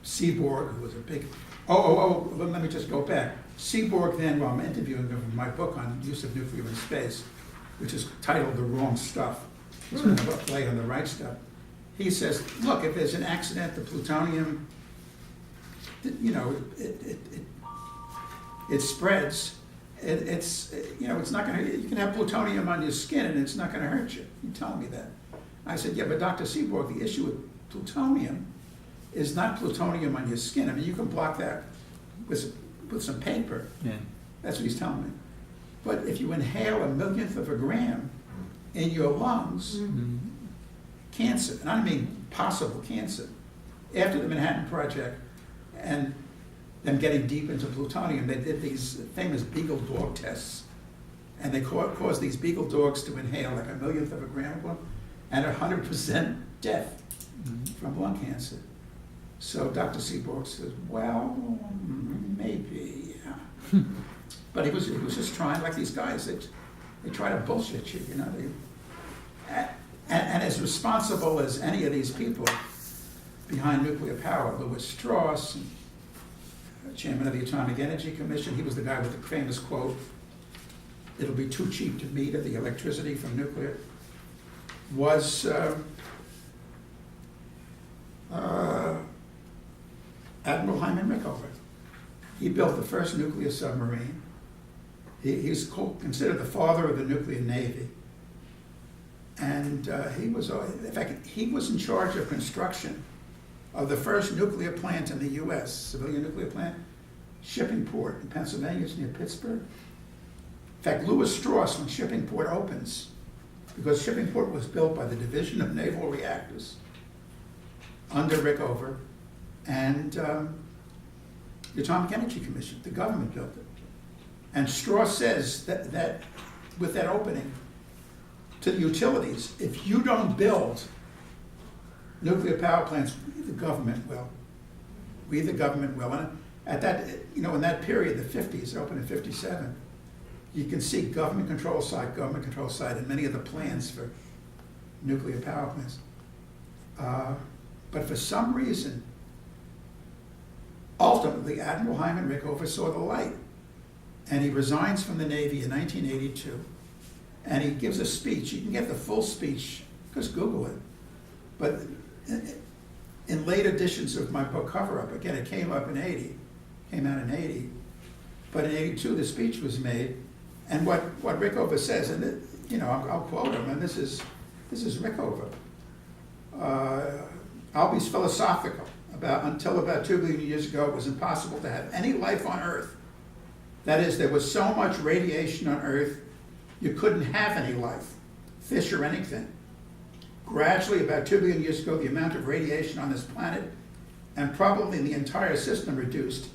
Seaborg, who was a big, let me just go back. Seaborg then, while I'm interviewing him for my book on use of nuclear in space, which is titled The Wrong Stuff, he's going to play on the right stuff. He says, look, if there's an accident, the plutonium, it spreads. It's not going to, you can have plutonium on your skin and it's not going to hurt you. You tell me that. I said, yeah, but Dr. Seaborg, the issue with plutonium is not plutonium on your skin. I mean, you can block that with some paper. Yeah. That's what he's telling me. But if you inhale 1/millionth of a gram in your lungs, Mm-hmm. cancer, and I mean possible cancer, after the Manhattan Project and them getting deep into plutonium, they did these famous beagle dog tests and they caused these beagle dogs to inhale like a millionth of a gram of one, and 100% death from lung cancer. So Dr. Seaborg says, well, maybe, yeah. But he was just trying, like these guys, they try to bullshit you, you know. And as responsible as any of these people behind nuclear power, Lewis Strauss, chairman of the Atomic Energy Commission, he was the guy with the famous quote, "It'll be too cheap to meter the electricity from nuclear," was Admiral Hyman Rickover. He built the first nuclear submarine. He's considered the father of the nuclear navy. And in fact, he was in charge of construction of the first nuclear plant in the US, civilian nuclear plant, Shippingport in Pennsylvania, it's near Pittsburgh. In fact, Lewis Strauss, when Shippingport opens, because Shippingport was built by the Division of Naval Reactors under Rickover, and the Atomic Energy Commission, the government built it. And Strauss says that with that opening to the utilities, if you don't build nuclear power plants, we the government will. We the government will. And at that, you know, in that period, the 50s, opened in 57, you can see government control site, and many of the plans for nuclear power plants. But for some reason, ultimately, Admiral Hyman Rickover saw the light. And he resigns from the Navy in 1982. And he gives a speech. You can get the full speech, just Google it. But in late editions of my book Cover Up, again, it came out in 80. But in 82, the speech was made. And what Rickover says, and you know, I'll quote him, and this is Rickover. I'll be philosophical. Until about 2 billion years ago, it was impossible to have any life on Earth. That is, there was so much radiation on Earth, you couldn't have any life, fish or anything. Gradually, about 2 billion years ago, the amount of radiation on this planet, and probably the entire system, reduced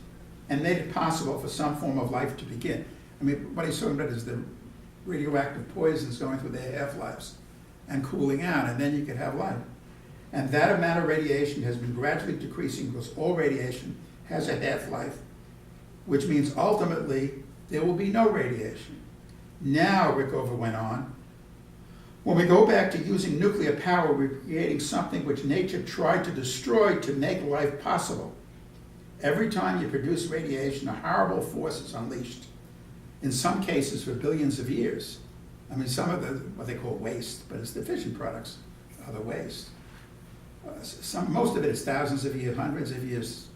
and made it possible for some form of life to begin. I mean, what he's talking about is the radioactive poisons going through their half-lives and cooling out, and then you could have life. And that amount of radiation has been gradually decreasing because all radiation has a half-life, which means ultimately there will be no radiation. Now, Rickover went on, when we go back to using nuclear power, we're creating something which nature tried to destroy to make life possible. Every time you produce radiation, a horrible force is unleashed, in some cases for billions of years. I mean, some of what they call waste, but it's the fission products are the waste. Most of it is thousands of years, hundreds of years,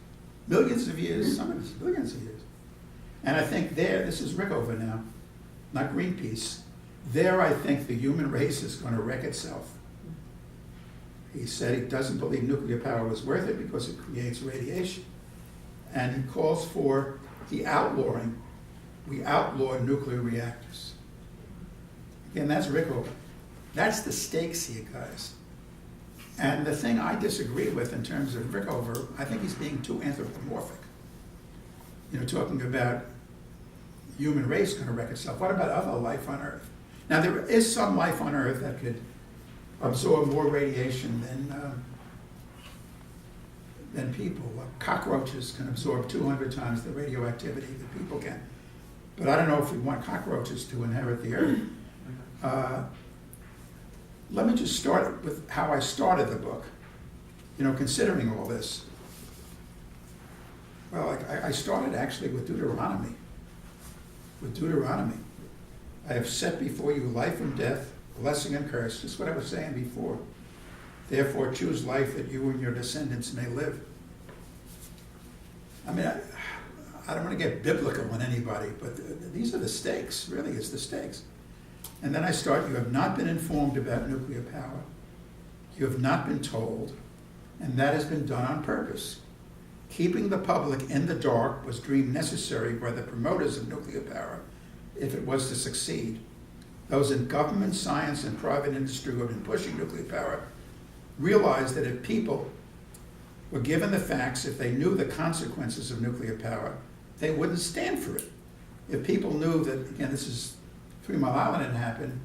millions of years, some of it is billions of years. And I think this is Rickover now, not Greenpeace. There, I think the human race is going to wreck itself. He said he doesn't believe nuclear power was worth it because it creates radiation. And he calls for the outlawing. We outlaw nuclear reactors. Again, that's Rickover. That's the stakes here, guys. And the thing I disagree with in terms of Rickover, I think he's being too anthropomorphic. You know, talking about human race going to wreck itself. What about other life on Earth? Now, there is some life on Earth that could absorb more radiation than people. Cockroaches can absorb 200 times the radioactivity that people can. But I don't know if we want cockroaches to inherit the Earth. Let me just start with how I started the book, you know, considering all this. Well, I started actually with Deuteronomy. I have set before you life and death, blessing and curse, just what I was saying before. Therefore choose life that you and your descendants may live. I mean, I don't want to get biblical on anybody, but these are the stakes, really, it's the stakes. And then I start, you have not been informed about nuclear power. You have not been told, and that has been done on purpose. Keeping the public in the dark was deemed necessary by the promoters of nuclear power if it was to succeed. Those in government, science, and private industry who have been pushing nuclear power realized that if people were given the facts, if they knew the consequences of nuclear power, they wouldn't stand for it. If people knew that, again, this is 3 Mile Island had happened,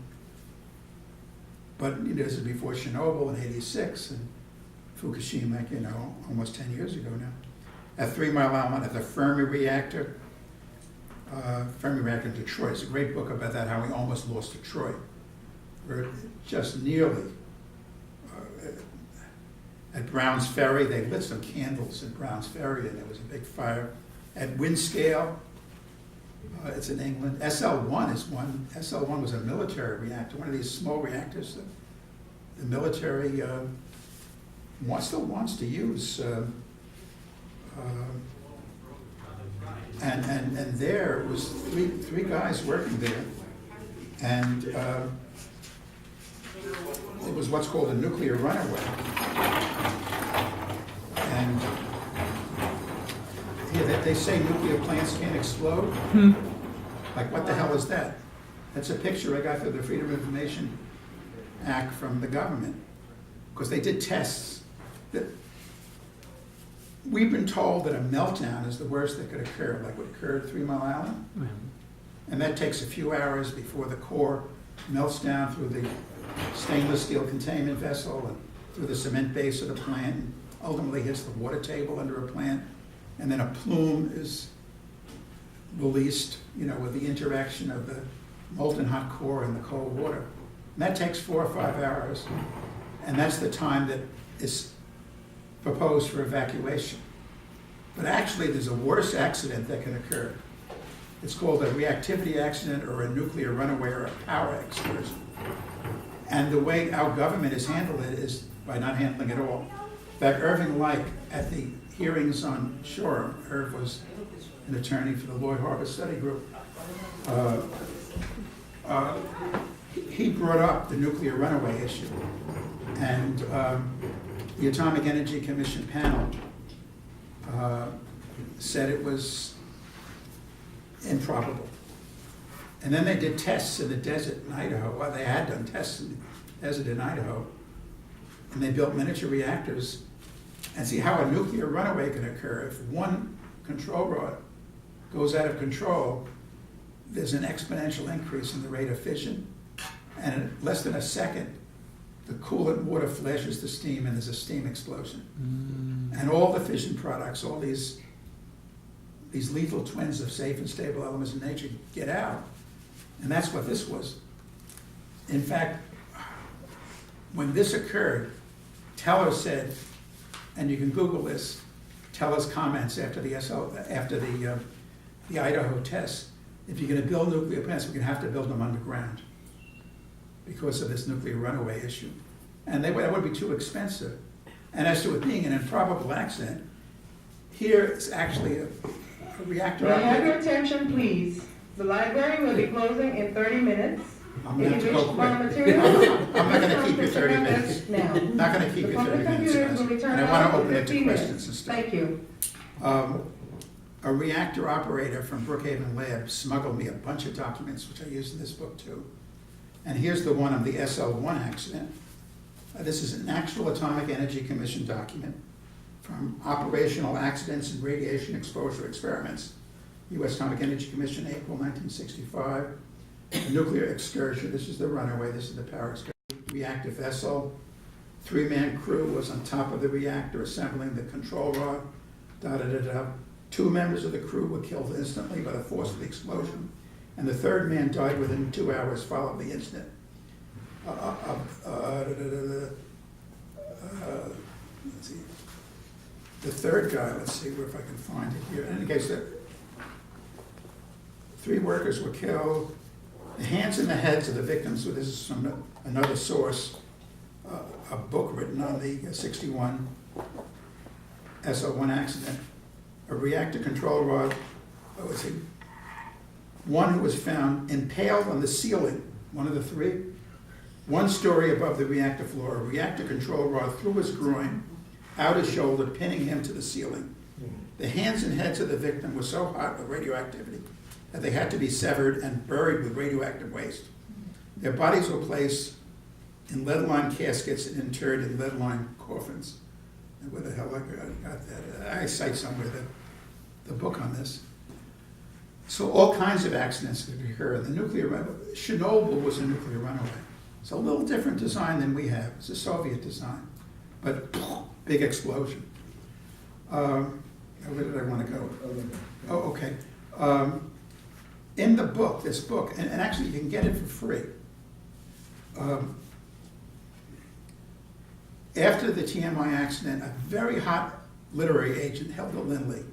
but this is before Chernobyl in '86 and Fukushima, almost 10 years ago now. At 3 Mile Island, at the Fermi reactor in Detroit. It's a great book about that, how we almost lost Detroit. We're just nearly, at Brown's Ferry, they lit some candles at Brown's Ferry and there was a big fire. At Windscale, it's in England. SL1 is one. SL1 was a military reactor, one of these small reactors that the military still wants to use. And there was three guys working there, and it was what's called a nuclear runaway. And here they say nuclear plants can't explode. Like, what the hell is that? That's a picture I got through the Freedom of Information Act from the government, because they did tests. That we've been told that a meltdown is the worst that could occur, like what occurred at 3 Mile Island. Well, And that takes a few hours before the core melts down through the stainless steel containment vessel and through the cement base of the plant, and ultimately hits the water table under a plant. And then a plume is released, with the interaction of the molten hot core and the cold water. And that takes 4 or 5 hours. And that's the time that is proposed for evacuation. But actually, there's a worse accident that can occur. It's called a reactivity accident or a nuclear runaway or a power excursion. And the way our government has handled it is by not handling it at all. In fact, Irving Like, at the hearings on Shore, Irv was an attorney for the Lloyd Harbor Study Group, he brought up the nuclear runaway issue. And the Atomic Energy Commission panel said it was improbable. And then they did tests in the desert in Idaho. Well, they had done tests in the desert in Idaho. And they built miniature reactors and see how a nuclear runaway can occur. If one control rod goes out of control, there's an exponential increase in the rate of fission. And in less than a second, the coolant water flashes to steam and there's a steam explosion. And all the fission products, all these lethal twins of safe and stable elements in nature get out. And that's what this was. In fact, when this occurred, Teller said, and you can Google this, Teller's comments after the Idaho test, if you're going to build nuclear plants, we're going to have to build them underground because of this nuclear runaway issue. And that would be too expensive. And as to it being an improbable accident, here it's actually a reactor. May I have your attention, please? The library will be closing in 30 minutes. I'm going to have to If you go wish to borrow quick. materials, I'm not going to keep you 30 Now. minutes. Not going to keep The you 30 public minutes. computers guys. will be And turned I want off to in open it to 15 questions minutes. and stuff. Thank you. A reactor operator from Brookhaven Lab smuggled me a bunch of documents, which I used in this book too. And here's the one of the SL1 accident. This is an actual Atomic Energy Commission document from Operational Accidents and Radiation Exposure Experiments, U.S. Atomic Energy Commission, April 1965. A nuclear excursion, this is the runaway, this is the power excursion. Reactor vessel, 3-man crew was on top of the reactor assembling the control rod, da-da-da-da. 2 members of the crew were killed instantly by the force of the explosion, and the 3rd man died within 2 hours following the incident. Let's see. The 3rd guy, let's see if I can find it here. In any case, 3 workers were killed. The hands and the heads of the victims, so this is from another source, a book written on the 61 SO1 accident. A reactor control rod, one who was found impaled on the ceiling, one of the 3, 1 story above the reactor floor, a reactor control rod through his groin, out his shoulder, pinning him to the ceiling. The hands and heads of the victim were so hot with radioactivity that they had to be severed and buried with radioactive waste. Their bodies were placed in lead-lined caskets and interred in lead-lined coffins. And where the hell I got that? I cite somewhere the book on this. So all kinds of accidents could occur. Chernobyl was a nuclear runaway. It's a little different design than we have. It's a Soviet design, but big explosion. Where did I want to go? Oh, okay. In the book, this book, and actually you can get it for free. After the TMI accident, a very hot literary agent, Helga Lindley,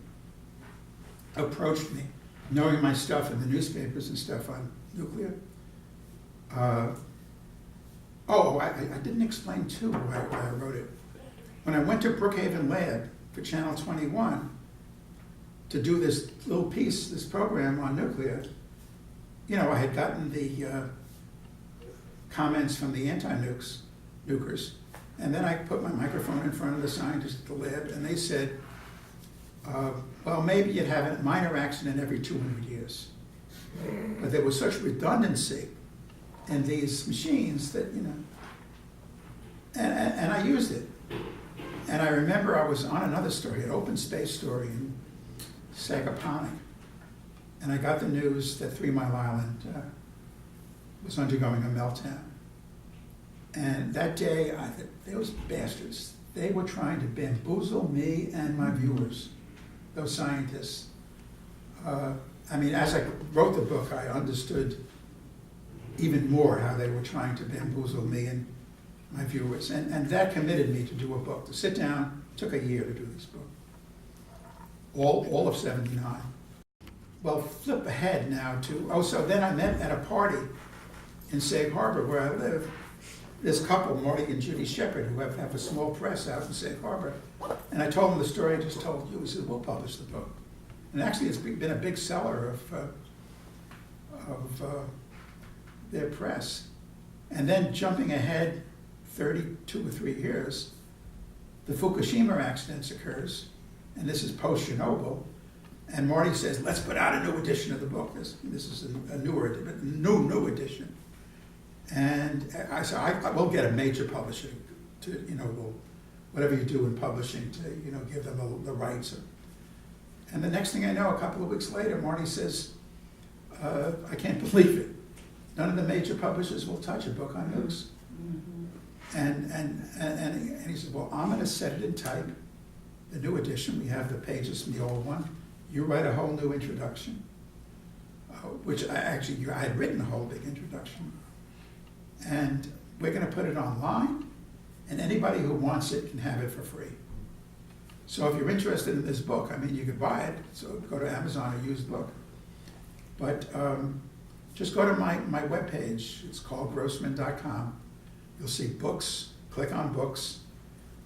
approached me, knowing my stuff in the newspapers and stuff on nuclear. I didn't explain too why I wrote it. When I went to Brookhaven Lab for Channel 21 to do this little piece, this program on nuclear, I had gotten the comments from the anti-nukers, and then I put my microphone in front of the scientists at the lab, and they said, well, maybe you'd have a minor accident every 200 years. But there was such redundancy in these machines that, and I used it. And I remember I was on another story, an open space story in Sagaponic, and I got the news that 3 Mile Island was undergoing a meltdown. And that day, I thought, those bastards, they were trying to bamboozle me and my viewers, those scientists. As I wrote the book, I understood even more how they were trying to bamboozle me and my viewers. And that committed me to do a book. To sit down, took a year to do this book. All of '79. Well, flip ahead now to, so then I met at a party in Sag Harbor where I live, this couple, Marty and Judy Shepard, who have a small press out in Sag Harbor. And I told them the story I just told you. He said, we'll publish the book. And actually it's been a big seller of their press. And then jumping ahead 32 or 3 years, the Fukushima accident occurs, and this is post-Chernobyl, and Marty says, let's put out a new edition of the book. This is a new edition. And I said, I will get a major publisher to, whatever you do in publishing to, give them the rights. And the next thing I know, a couple of weeks later, Marty says, I can't believe it. None of the major publishers will touch a book on nukes. And he said, well, I'm going to set it in type, the new edition. We have the pages from the old one. You write a whole new introduction, which I had written a whole big introduction. And we're going to put it online, and anybody who wants it can have it for free. So if you're interested in this book, you could buy it. So go to Amazon or used book. But just go to my webpage. It's karlgrossman.com. You'll see books. Click on books,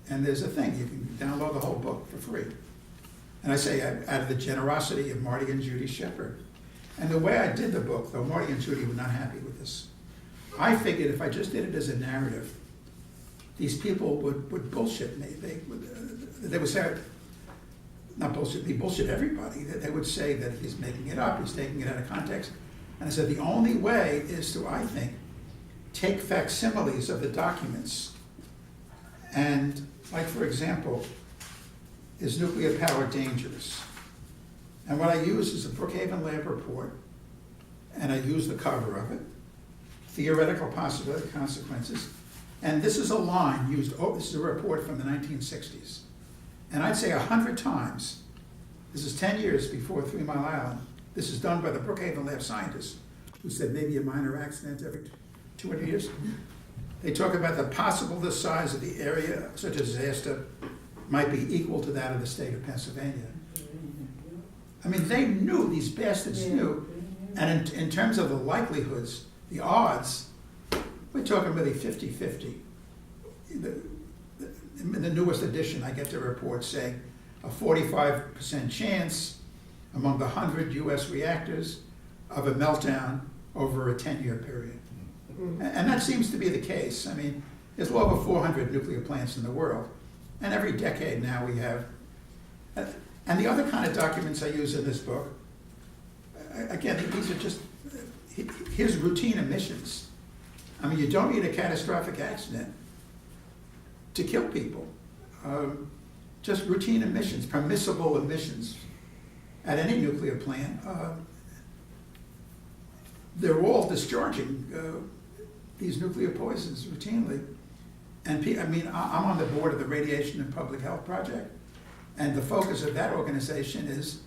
and there's a thing. You can download the whole book for free. And I say out of the generosity of Marty and Judy Shepard. And the way I did the book, though Marty and Judy were not happy with this, I figured if I just did it as a narrative, these people would bullshit me. They would say, not bullshit me, bullshit everybody. They would say that he's making it up, he's taking it out of context. And I said, the only way is to, I think, take facsimiles of the documents and, like, for example, is nuclear power dangerous? And what I use is a Brookhaven Lab report, and I use the cover of it, theoretical possibility consequences, and this is a line used, this is a report from the 1960s. And I'd say 100 times, this is 10 years before 3 Mile Island, this is done by the Brookhaven Lab scientists, who said maybe a minor accident every 200 years. They talk about the possible size of the area such a disaster might be equal to that of the state of Pennsylvania. They knew, these bastards knew, and in terms of the likelihoods, the odds, we're talking really 50-50. In the newest edition, I get the report saying a 45% chance among the 100 US reactors of a meltdown over a 10-year period. And that seems to be the case. There's well over 400 nuclear plants in the world, and every decade now we have. And the other kind of documents I use in this book, again, these are just, here's routine emissions. You don't need a catastrophic accident to kill people. Just routine emissions, permissible emissions at any nuclear plant. they're all discharging these nuclear poisons routinely. And I'm on the board of the Radiation and Public Health Project, and the focus of that organization is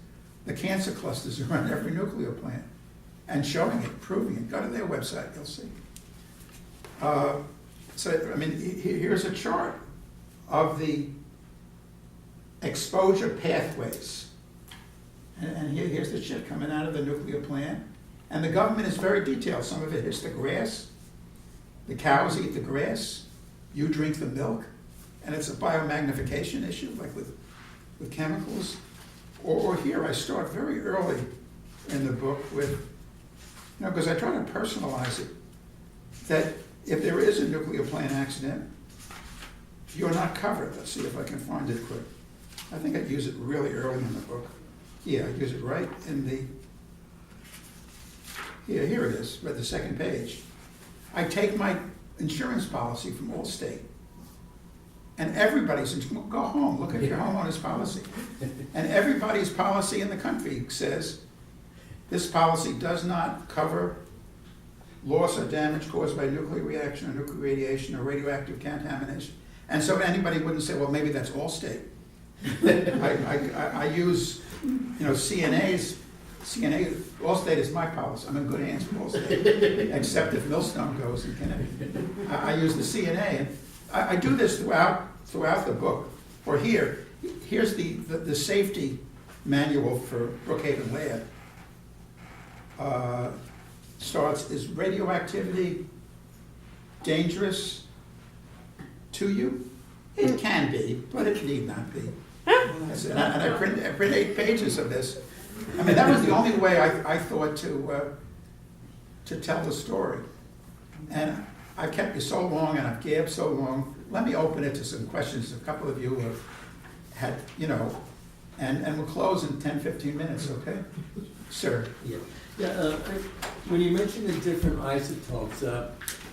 the cancer clusters around every nuclear plant, and showing it, proving it. Go to their website, you'll see. Here's a chart of the exposure pathways. And here's the shit coming out of the nuclear plant. And the government is very detailed. Some of it hits the grass. The cows eat the grass. You drink the milk. And it's a biomagnification issue, like with chemicals. Or here, I start very early in the book with, because I try to personalize it, that if there is a nuclear plant accident, you're not covered. Let's see if I can find it quick. I think I'd use it really early in the book. Yeah, I use it right in the, here it is, right the second page. I take my insurance policy from Allstate, and everybody's, go home, look at your homeowner's policy. And everybody's policy in the country says, this policy does not cover loss or damage caused by nuclear reaction or nuclear radiation or radioactive contamination. And so anybody wouldn't say, well, maybe that's Allstate. I use, CNA, Allstate is my policy. I'm in good hands with Allstate, except if Millstone goes in Connecticut. I use the CNA, and I do this throughout the book. Or here's the safety manual for Brookhaven Lab. Starts, is radioactivity dangerous to you? It can be, but it need not be. And I print 8 pages of this. That was the only way I thought to tell the story. And I've kept you so long and I've gabbed so long. Let me open it to some questions. A couple of you have had, and we'll close in 10, 15 minutes, okay? Sir? When you mention the different isotopes,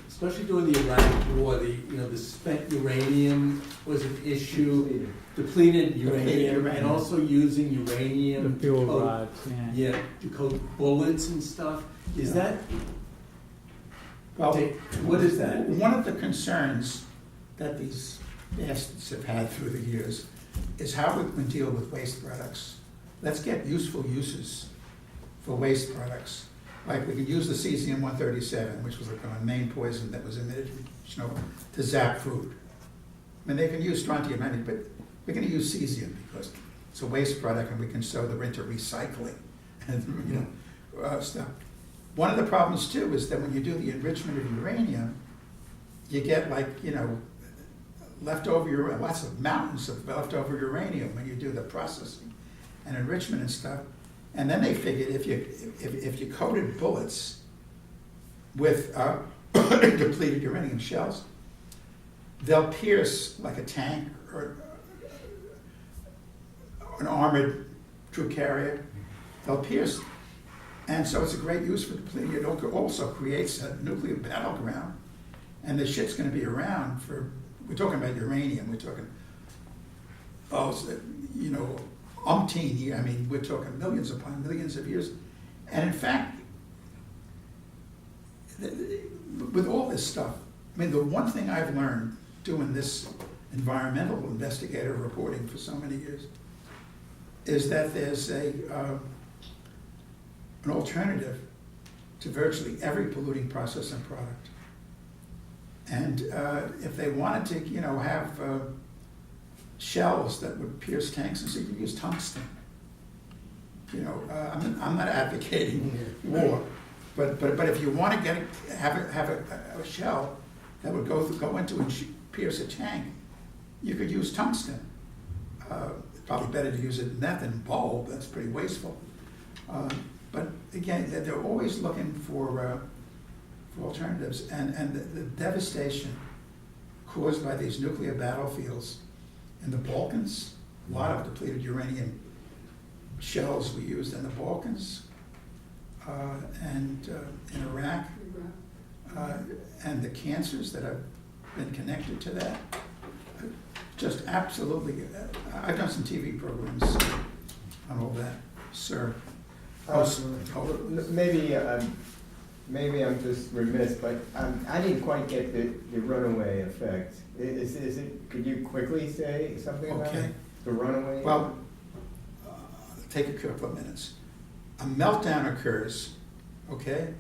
especially during the Iraq War, the spent uranium was an issue, depleted uranium, and also using uranium The fuel rods, to coat bullets and stuff. Is that, Well, what is that? one of the concerns that these bastards have had through the years is how we can deal with waste products. Let's get useful uses for waste products. Like we could use the cesium-137, which was a main poison that was emitted from Chernobyl, to zap food. They can use strontium, but we're going to use cesium because it's a waste product and we can sow them into recycling and stuff. One of the problems too is that when you do the enrichment of uranium, you get leftover lots of mountains of leftover uranium when you do the processing and enrichment and stuff. And then they figured if you coated bullets with depleted uranium shells, they'll pierce like a tank or an armored troop carrier. They'll pierce. And so it's a great use for depleting. It also creates a nuclear battleground. And the shit's going to be around for, we're talking about uranium, we're talking, umpteen years. We're talking millions upon millions of years. And in fact, with all this stuff, the one thing I've learned doing this environmental investigative reporting for so many years is that there's an alternative to virtually every polluting process and product. And if they wanted to, have shells that would pierce tanks, and so you can use tungsten. I'm not advocating war, but if you want to have a shell that would go into and pierce a tank, you could use tungsten. Probably better to use it than that than bulb. That's pretty wasteful. But again, they're always looking for alternatives, and the devastation caused by these nuclear battlefields in the Balkans, a lot of depleted uranium shells were used in the Balkans, and in Iraq, and the cancers that have been connected to that. Just absolutely, I've done some TV programs on all that, sir. Maybe maybe I'm just remiss, but I didn't quite get the runaway effect. Is it, could you quickly say something about Okay. it? The runaway? Well, take a couple of minutes. A meltdown occurs, okay,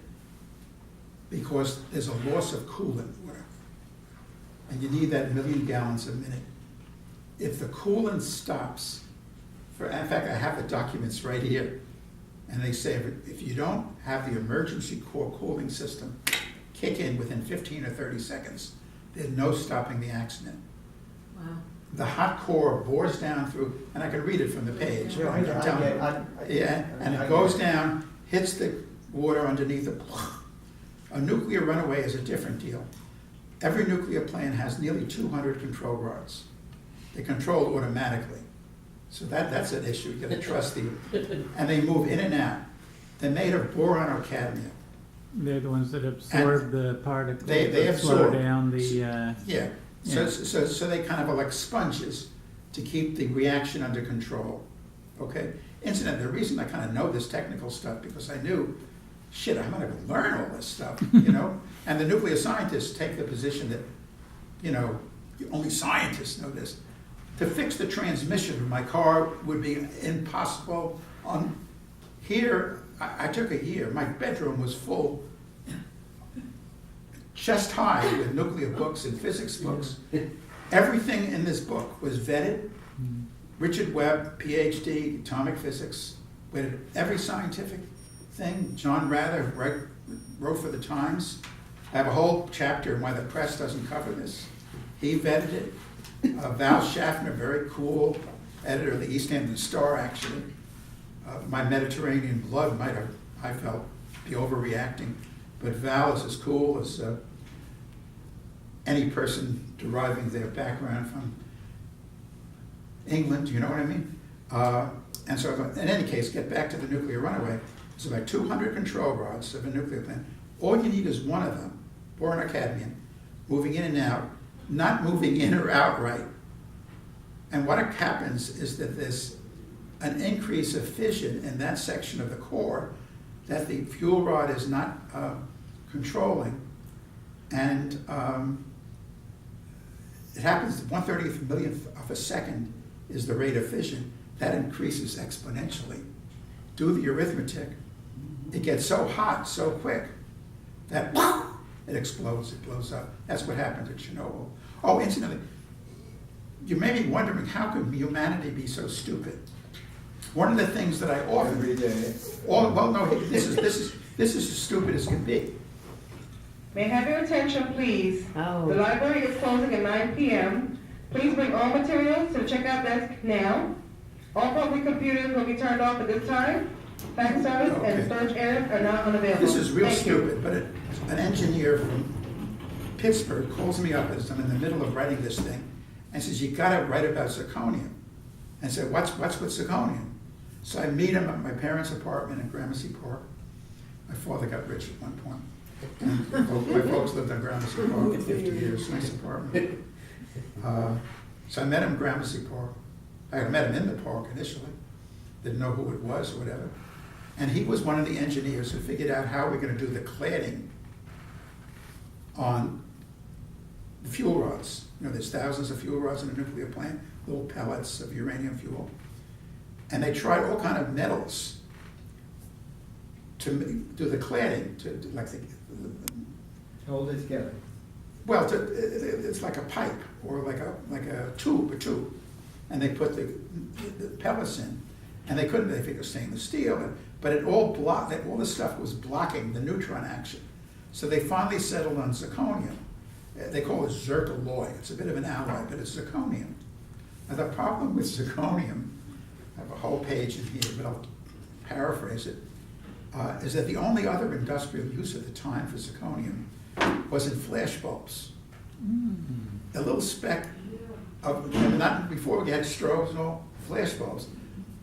because there's a loss of coolant water. And you need that 1 million gallons a minute. If the coolant stops, in fact, I have the documents right here, and they say if you don't have the emergency core cooling system kick in within 15 or 30 seconds, there's no stopping the accident. Wow. The hot core bores down through, and I can read it from the page. No, Yeah, and it goes down, hits the water underneath it. A nuclear runaway is a different deal. Every nuclear plant has nearly 200 control rods. They control automatically. So that's an issue, you gotta trust the, and they move in and out. They're made of boron or cadmium. They're the ones that absorb the particles. They that slow absorb. down the, Yeah, Yeah. so they kind of are like sponges to keep the reaction under control, okay? Incidentally, the reason I kind of know this technical stuff, because I knew, shit, I'm gonna learn all this stuff, you know? And the nuclear scientists take the position that, you know, only scientists know this. To fix the transmission of my car would be impossible. Here, I took a year, my bedroom was full, chest high with nuclear books and physics books. Everything in this book was vetted. Richard Webb, PhD, atomic physics, with every scientific thing. John Rather wrote for the Times. I have a whole chapter on why the press doesn't cover this. He vetted it. Val Schaffner, very cool editor of the East Hampton Star, actually. My Mediterranean blood might have, I felt, be overreacting, but Val is as cool as any person deriving their background from England, you know what I mean? And so, in any case, get back to the nuclear runaway. There's about 200 control rods of a nuclear plant. All you need is one of them, boron or cadmium, moving in and out, not moving in or out right. And what happens is that there's an increase of fission in that section of the core that the fuel rod is not controlling. And it happens 1/30th millionth of a second is the rate of fission. That increases exponentially. Do the arithmetic. It gets so hot so quick that it explodes, it blows up. That's what happened at Chernobyl. Oh, incidentally, you may be wondering, how could humanity be so stupid? One of the things that I often... Every day. Well, no, this is as stupid as can be. May I have your attention, please? Oh. The library is closing at 9 p.m. Please bring all materials to the checkout desk now. All public computers will be turned off at this time. Fax service and storage areas are not unavailable. This is real Thank you. stupid, but an engineer from Pittsburgh calls me up as I'm in the middle of writing this thing and says, you gotta write about zirconium. And I said, what's with zirconium? So I meet him at my parents' apartment in Gramercy Park. My father got rich at one point. And my folks lived on Gramercy Park for 50 years, nice apartment. So I met him in Gramercy Park. I met him in the park initially, didn't know who it was or whatever. And he was one of the engineers who figured out how we're gonna do the cladding on the fuel rods. You know, there's thousands of fuel rods in a nuclear plant, little pellets of uranium fuel. And they tried all kind of metals to do the cladding, to like the Hold it together. well, it's like a pipe or like a tube, and they put the pellets in, and they couldn't. They figured stainless steel, but it all blocked. All this stuff was blocking the neutron action. So they finally settled on zirconium. They call it zircaloy. It's a bit of an alloy, but it's zirconium. Now the problem with zirconium, I have a whole page in here, but I'll paraphrase it, is that the only other industrial use at the time for zirconium was in flash bulbs. A little speck of, not before we had strobes and all, flash bulbs.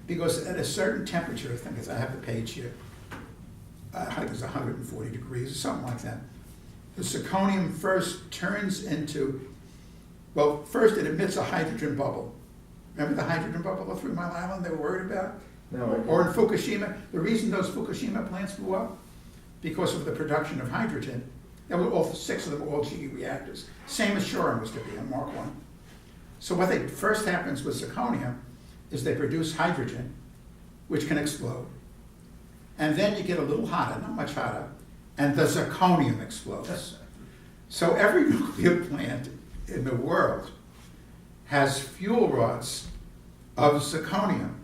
Because at a certain temperature, I have the page here, I think it's 140 degrees or something like that. The zirconium first turns into, well, first it emits a hydrogen bubble. Remember the hydrogen bubble of 3 Mile Island they were worried about? No. Or in Fukushima, the reason those Fukushima plants blew up because of the production of hydrogen. They were all 6 of them were all GE reactors. Same as Shoreham was to be on Mark I. So what first happens with zirconium is they produce hydrogen, which can explode. And then you get a little hotter, not much hotter, and the zirconium explodes. So every nuclear plant in the world has fuel rods of zirconium,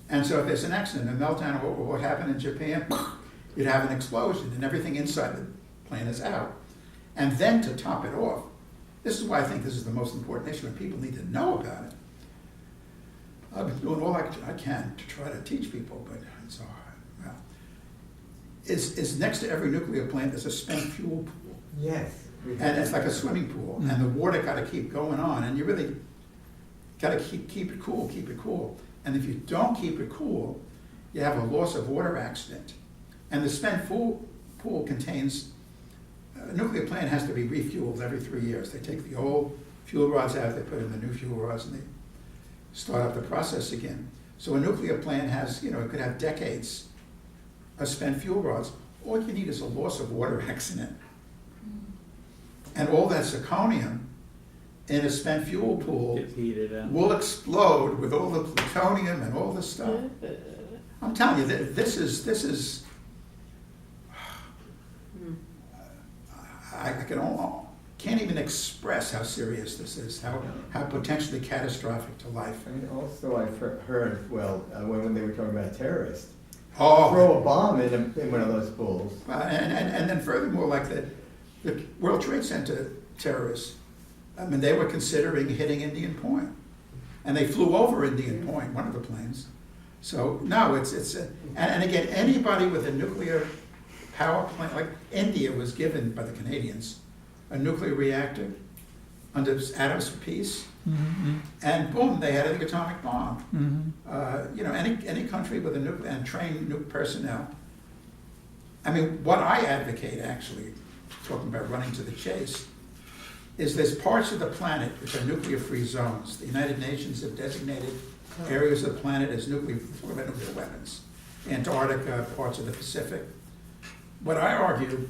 And so if there's an accident, a meltdown, or what happened in Japan, you'd have an explosion and everything inside the plant is out. And then to top it off, this is why I think this is the most important issue and people need to know about it. I've been doing all I can to try to teach people, but it's hard. Well, is next to every nuclear plant is a spent fuel pool. Yes. And it's like a swimming pool, and the water gotta keep going on, and you really gotta keep it cool. And if you don't keep it cool, you have a loss of water accident. And the spent fuel pool contains, a nuclear plant has to be refueled every 3 years. They take the old fuel rods out, they put in the new fuel rods, and they start up the process again. So a nuclear plant has, it could have decades of spent fuel rods. All you need is a loss of water accident. And all that zirconium in a spent fuel pool Gets heated up. will explode with all the plutonium and all this stuff. I'm telling you, this is. I can't even express how serious this is, how potentially catastrophic to life. And also I've heard, when they were talking about terrorists, Oh, throw a bomb in one of those pools. and then furthermore, like the World Trade Center terrorists, I mean, they were considering hitting Indian Point, and they flew over Indian Point, one of the planes. So no, and again, anybody with a nuclear power plant, like India was given by the Canadians a nuclear reactor under Atoms for Peace, and boom, they had an atomic bomb. Any country with a nuclear and trained nuke personnel. I mean, what I advocate, actually, talking about running to the chase, is there's parts of the planet which are nuclear-free zones. The United Nations have designated areas of the planet as nuclear weapons. Antarctica, parts of the Pacific. What I argue,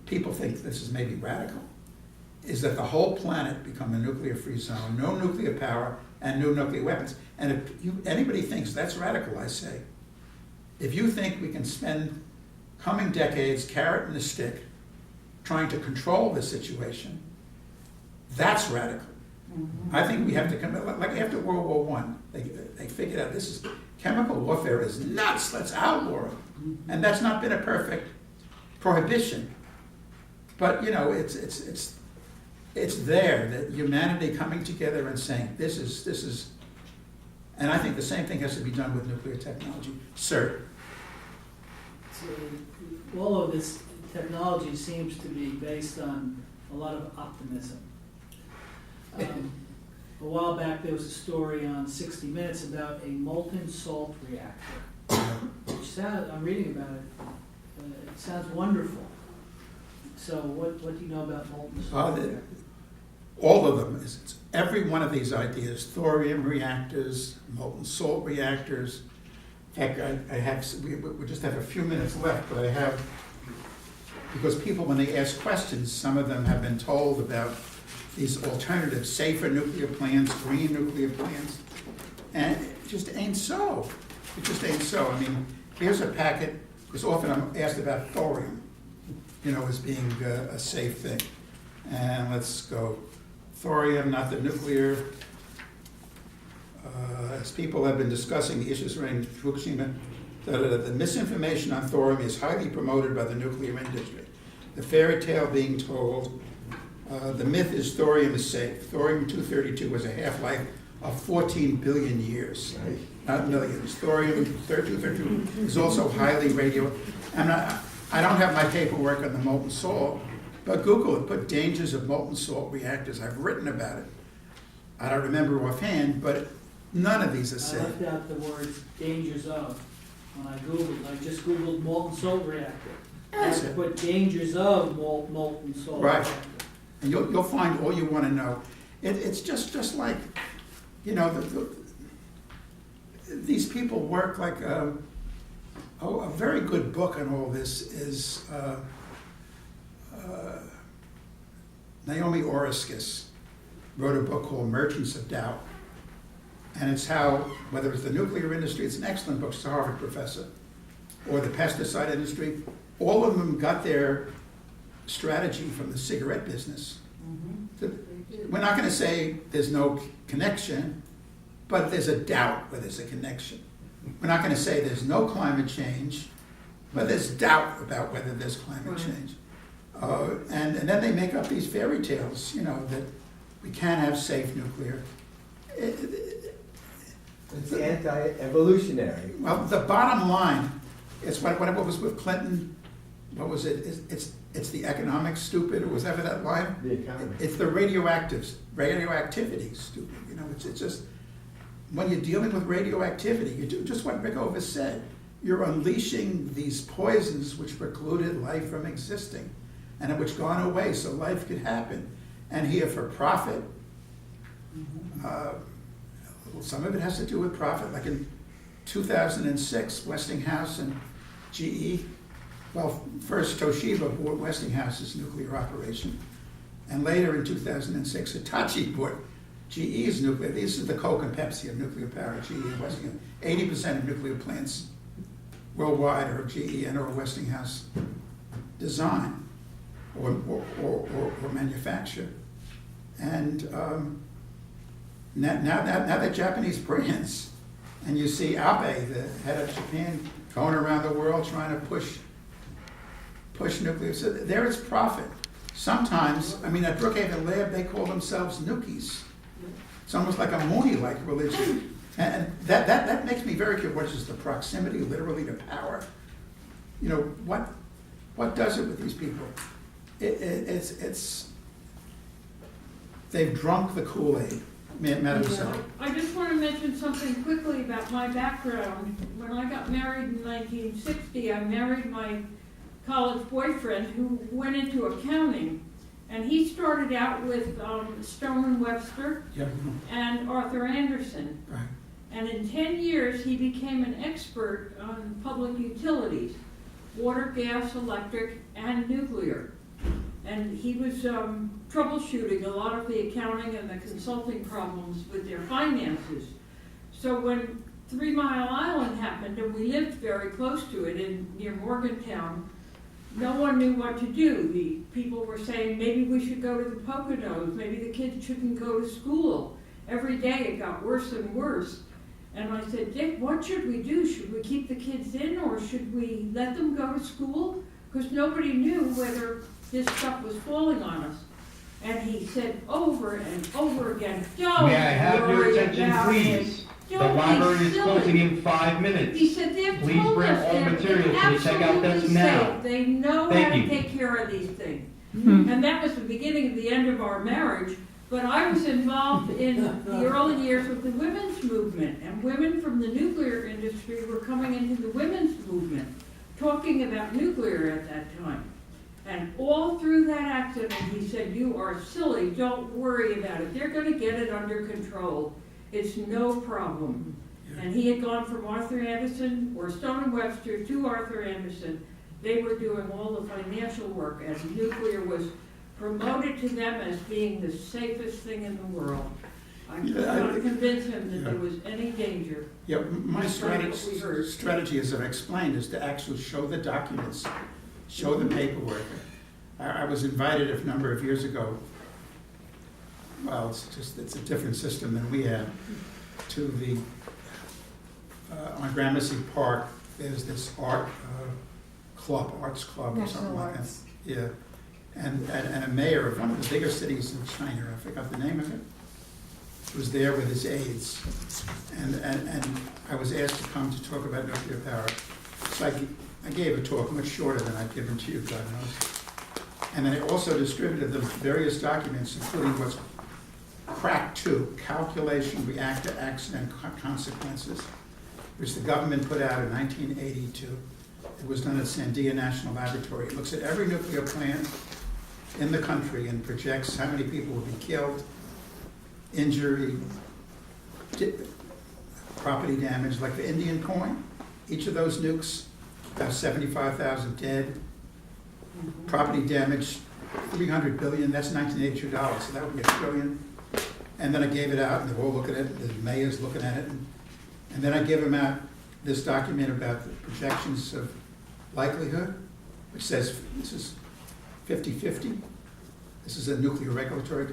people think this is maybe radical, is that the whole planet become a nuclear-free zone, no nuclear power, and no nuclear weapons. And if anybody thinks that's radical, I say, if you think we can spend coming decades, carrot and a stick, trying to control the situation, that's radical. I think we have to come, like after World War I, they figured out chemical warfare is nuts, let's outlaw it. And that's not been a perfect prohibition. But it's there, that humanity coming together and saying, this is, and I think the same thing has to be done with nuclear technology. Sir? So, all of this technology seems to be based on a lot of optimism. A while back, there was a story on 60 Minutes about a molten salt reactor. I'm reading about it. It sounds wonderful. So what do you know about molten salt reactors? All of them. Every one of these ideas, thorium reactors, molten salt reactors. In fact, we just have a few minutes left, but I have, because people, when they ask questions, some of them have been told about these alternatives, safer nuclear plants, green nuclear plants, and it just ain't so. It just ain't so. I mean, here's a packet, because often I'm asked about thorium, as being a safe thing. And let's go. Thorium, not the nuclear. As people have been discussing the issues surrounding Fukushima, the misinformation on thorium is highly promoted by the nuclear industry. The fairy tale being told, the myth is thorium is safe. Thorium-232 has a half-life of 14 billion years, not millions. Thorium-232 is also highly radioactive. I don't have my paperwork on the molten salt, but Google it, put dangers of molten salt reactors. I've written about it. I don't remember offhand, but none of these are I safe. left out the words dangers of when I just Googled molten salt reactor. That's I it. put dangers of molten salt Right. reactor. And you'll find all you want to know. It's just like, these people work like Oh, a very good book on all this is Naomi Oreskes wrote a book called Merchants of Doubt. And it's how, whether it's the nuclear industry, it's an excellent book, she's a Harvard professor, or the pesticide industry, all of them got their strategy from the cigarette business. We're not going to say there's no connection, but there's a doubt where there's a connection. We're not going to say there's no climate change, but there's doubt about whether there's climate change. And then they make up these fairy tales, you know, that we can't have safe nuclear. It's anti-evolutionary. Well, the bottom line is what was with Clinton. What was it? It's the economic stupid, or was ever that line? The economy. It's the radioactivity stupid. You know, it's just when you're dealing with radioactivity, you do just what Rick Ovis said. You're unleashing these poisons which precluded life from existing, and which gone away so life could happen. And here for profit. Some of it has to do with profit, like in 2006, Westinghouse and GE, well, first Toshiba bought Westinghouse's nuclear operation, and later in 2006, Hitachi bought GE's nuclear. These are the Coke and Pepsi of nuclear power, GE and Westinghouse. 80% of nuclear plants worldwide are GE and or Westinghouse design or manufacture. And now that Japanese brands, and you see Abe, the head of Japan, going around the world trying to push nuclear. So there is profit. Sometimes, I mean, at Brookhaven Lab, they call themselves Nukies. It's almost like a Mooney-like religion. And that makes me very curious. What is the proximity, literally, to power? You know, what does it with these people? It's they've drunk the Kool-Aid. Madam Secretary. I just want to mention something quickly about my background. When I got married in 1960, I married my college boyfriend who went into accounting. And he started out with Stone and Webster and Arthur Anderson. Right. And in 10 years, he became an expert on public utilities, water, gas, electric, and nuclear. And he was troubleshooting a lot of the accounting and the consulting problems with their finances. So when 3 Mile Island happened, and we lived very close to it near Morgantown, no one knew what to do. The people were saying, maybe we should go to the Poconos, maybe the kids shouldn't go to school. Every day it got worse and worse. And I said, Dick, what should we do? Should we keep the kids in, or should we let them go to school? Because nobody knew whether this stuff was falling on us. And he said over and over again, don't May I have your worry attention, about please? it. The Don't be library is silly." closing in 5 minutes. He said, they've Please told bring us all they're materials to the checkout absolutely desk now. safe. They know Thank how to you. take care of these things. And that was the beginning of the end of our marriage. But I was involved in the early years with the women's movement, and women from the nuclear industry were coming into the women's movement, talking about nuclear at that time. And all through that accident, he said, you are silly, don't worry about it. They're going to get it under control. It's no problem. And he had gone from Arthur Anderson, or Stone and Webster, to Arthur Anderson. They were doing all the financial work, and nuclear was promoted to them as being the safest thing in the world. I could not convince him that there was any danger. Yeah, my Despite what we heard. strategy, as I've explained, is to actually show the documents, show the paperwork. I was invited a number of years ago, well, it's a different system than we have, to the, on Gramercy Park, there's this arts club or something like that. Yeah, and a mayor of one of the bigger cities in China, I forgot the name of it, was there with his aides. And I was asked to come to talk about nuclear power. So I gave a talk much shorter than I've given to you, God knows. And then I also distributed them various documents, including what's CRAC 2, Calculation Reactor Accident Consequences, which the government put out in 1982. It was done at Sandia National Laboratory. It looks at every nuclear plant in the country and projects how many people will be killed, injury, property damage, like the Indian Point. Each of those nukes about 75,000 dead, property damage, 300 billion, that's $1982, so that would be $1 trillion. And then I gave it out, and they're all looking at it, the mayor's looking at it, and then I give them out this document about the projections of likelihood, which says this is 50-50. This is a nuclear regulatory.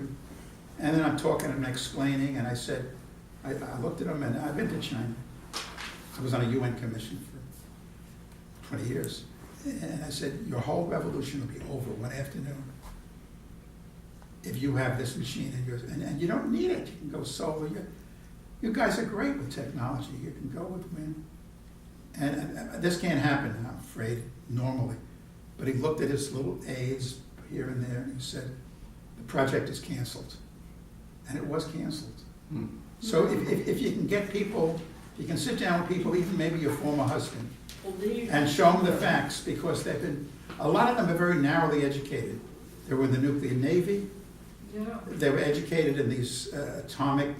And then I'm talking and explaining, and I said, I looked at them, and I've been to China. I was on a UN commission for 20 years. And I said, your whole revolution will be over one afternoon if you have this machine in yours. And you don't need it. You can go solar. You guys are great with technology. You can go with wind. And this can't happen, I'm afraid, normally. But he looked at his little aides here and there, and he said, the project is canceled. And it was canceled. So if you can get people, you can sit down with people, even maybe your former husband, and show them the facts, because they've been, a lot of them are very narrowly educated. They were in the nuclear navy. They were educated in these atomic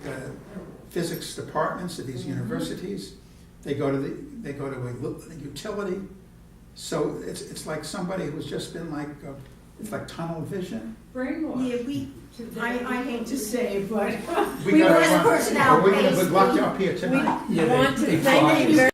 physics departments at these universities. They go to a utility. So it's like somebody who's just been like, it's like tunnel vision. Brainwashed. Yeah, I hate to say it, but We we gotta were the run. personnel We're gonna based. lock you up here tonight. We Yeah, want to they thank you very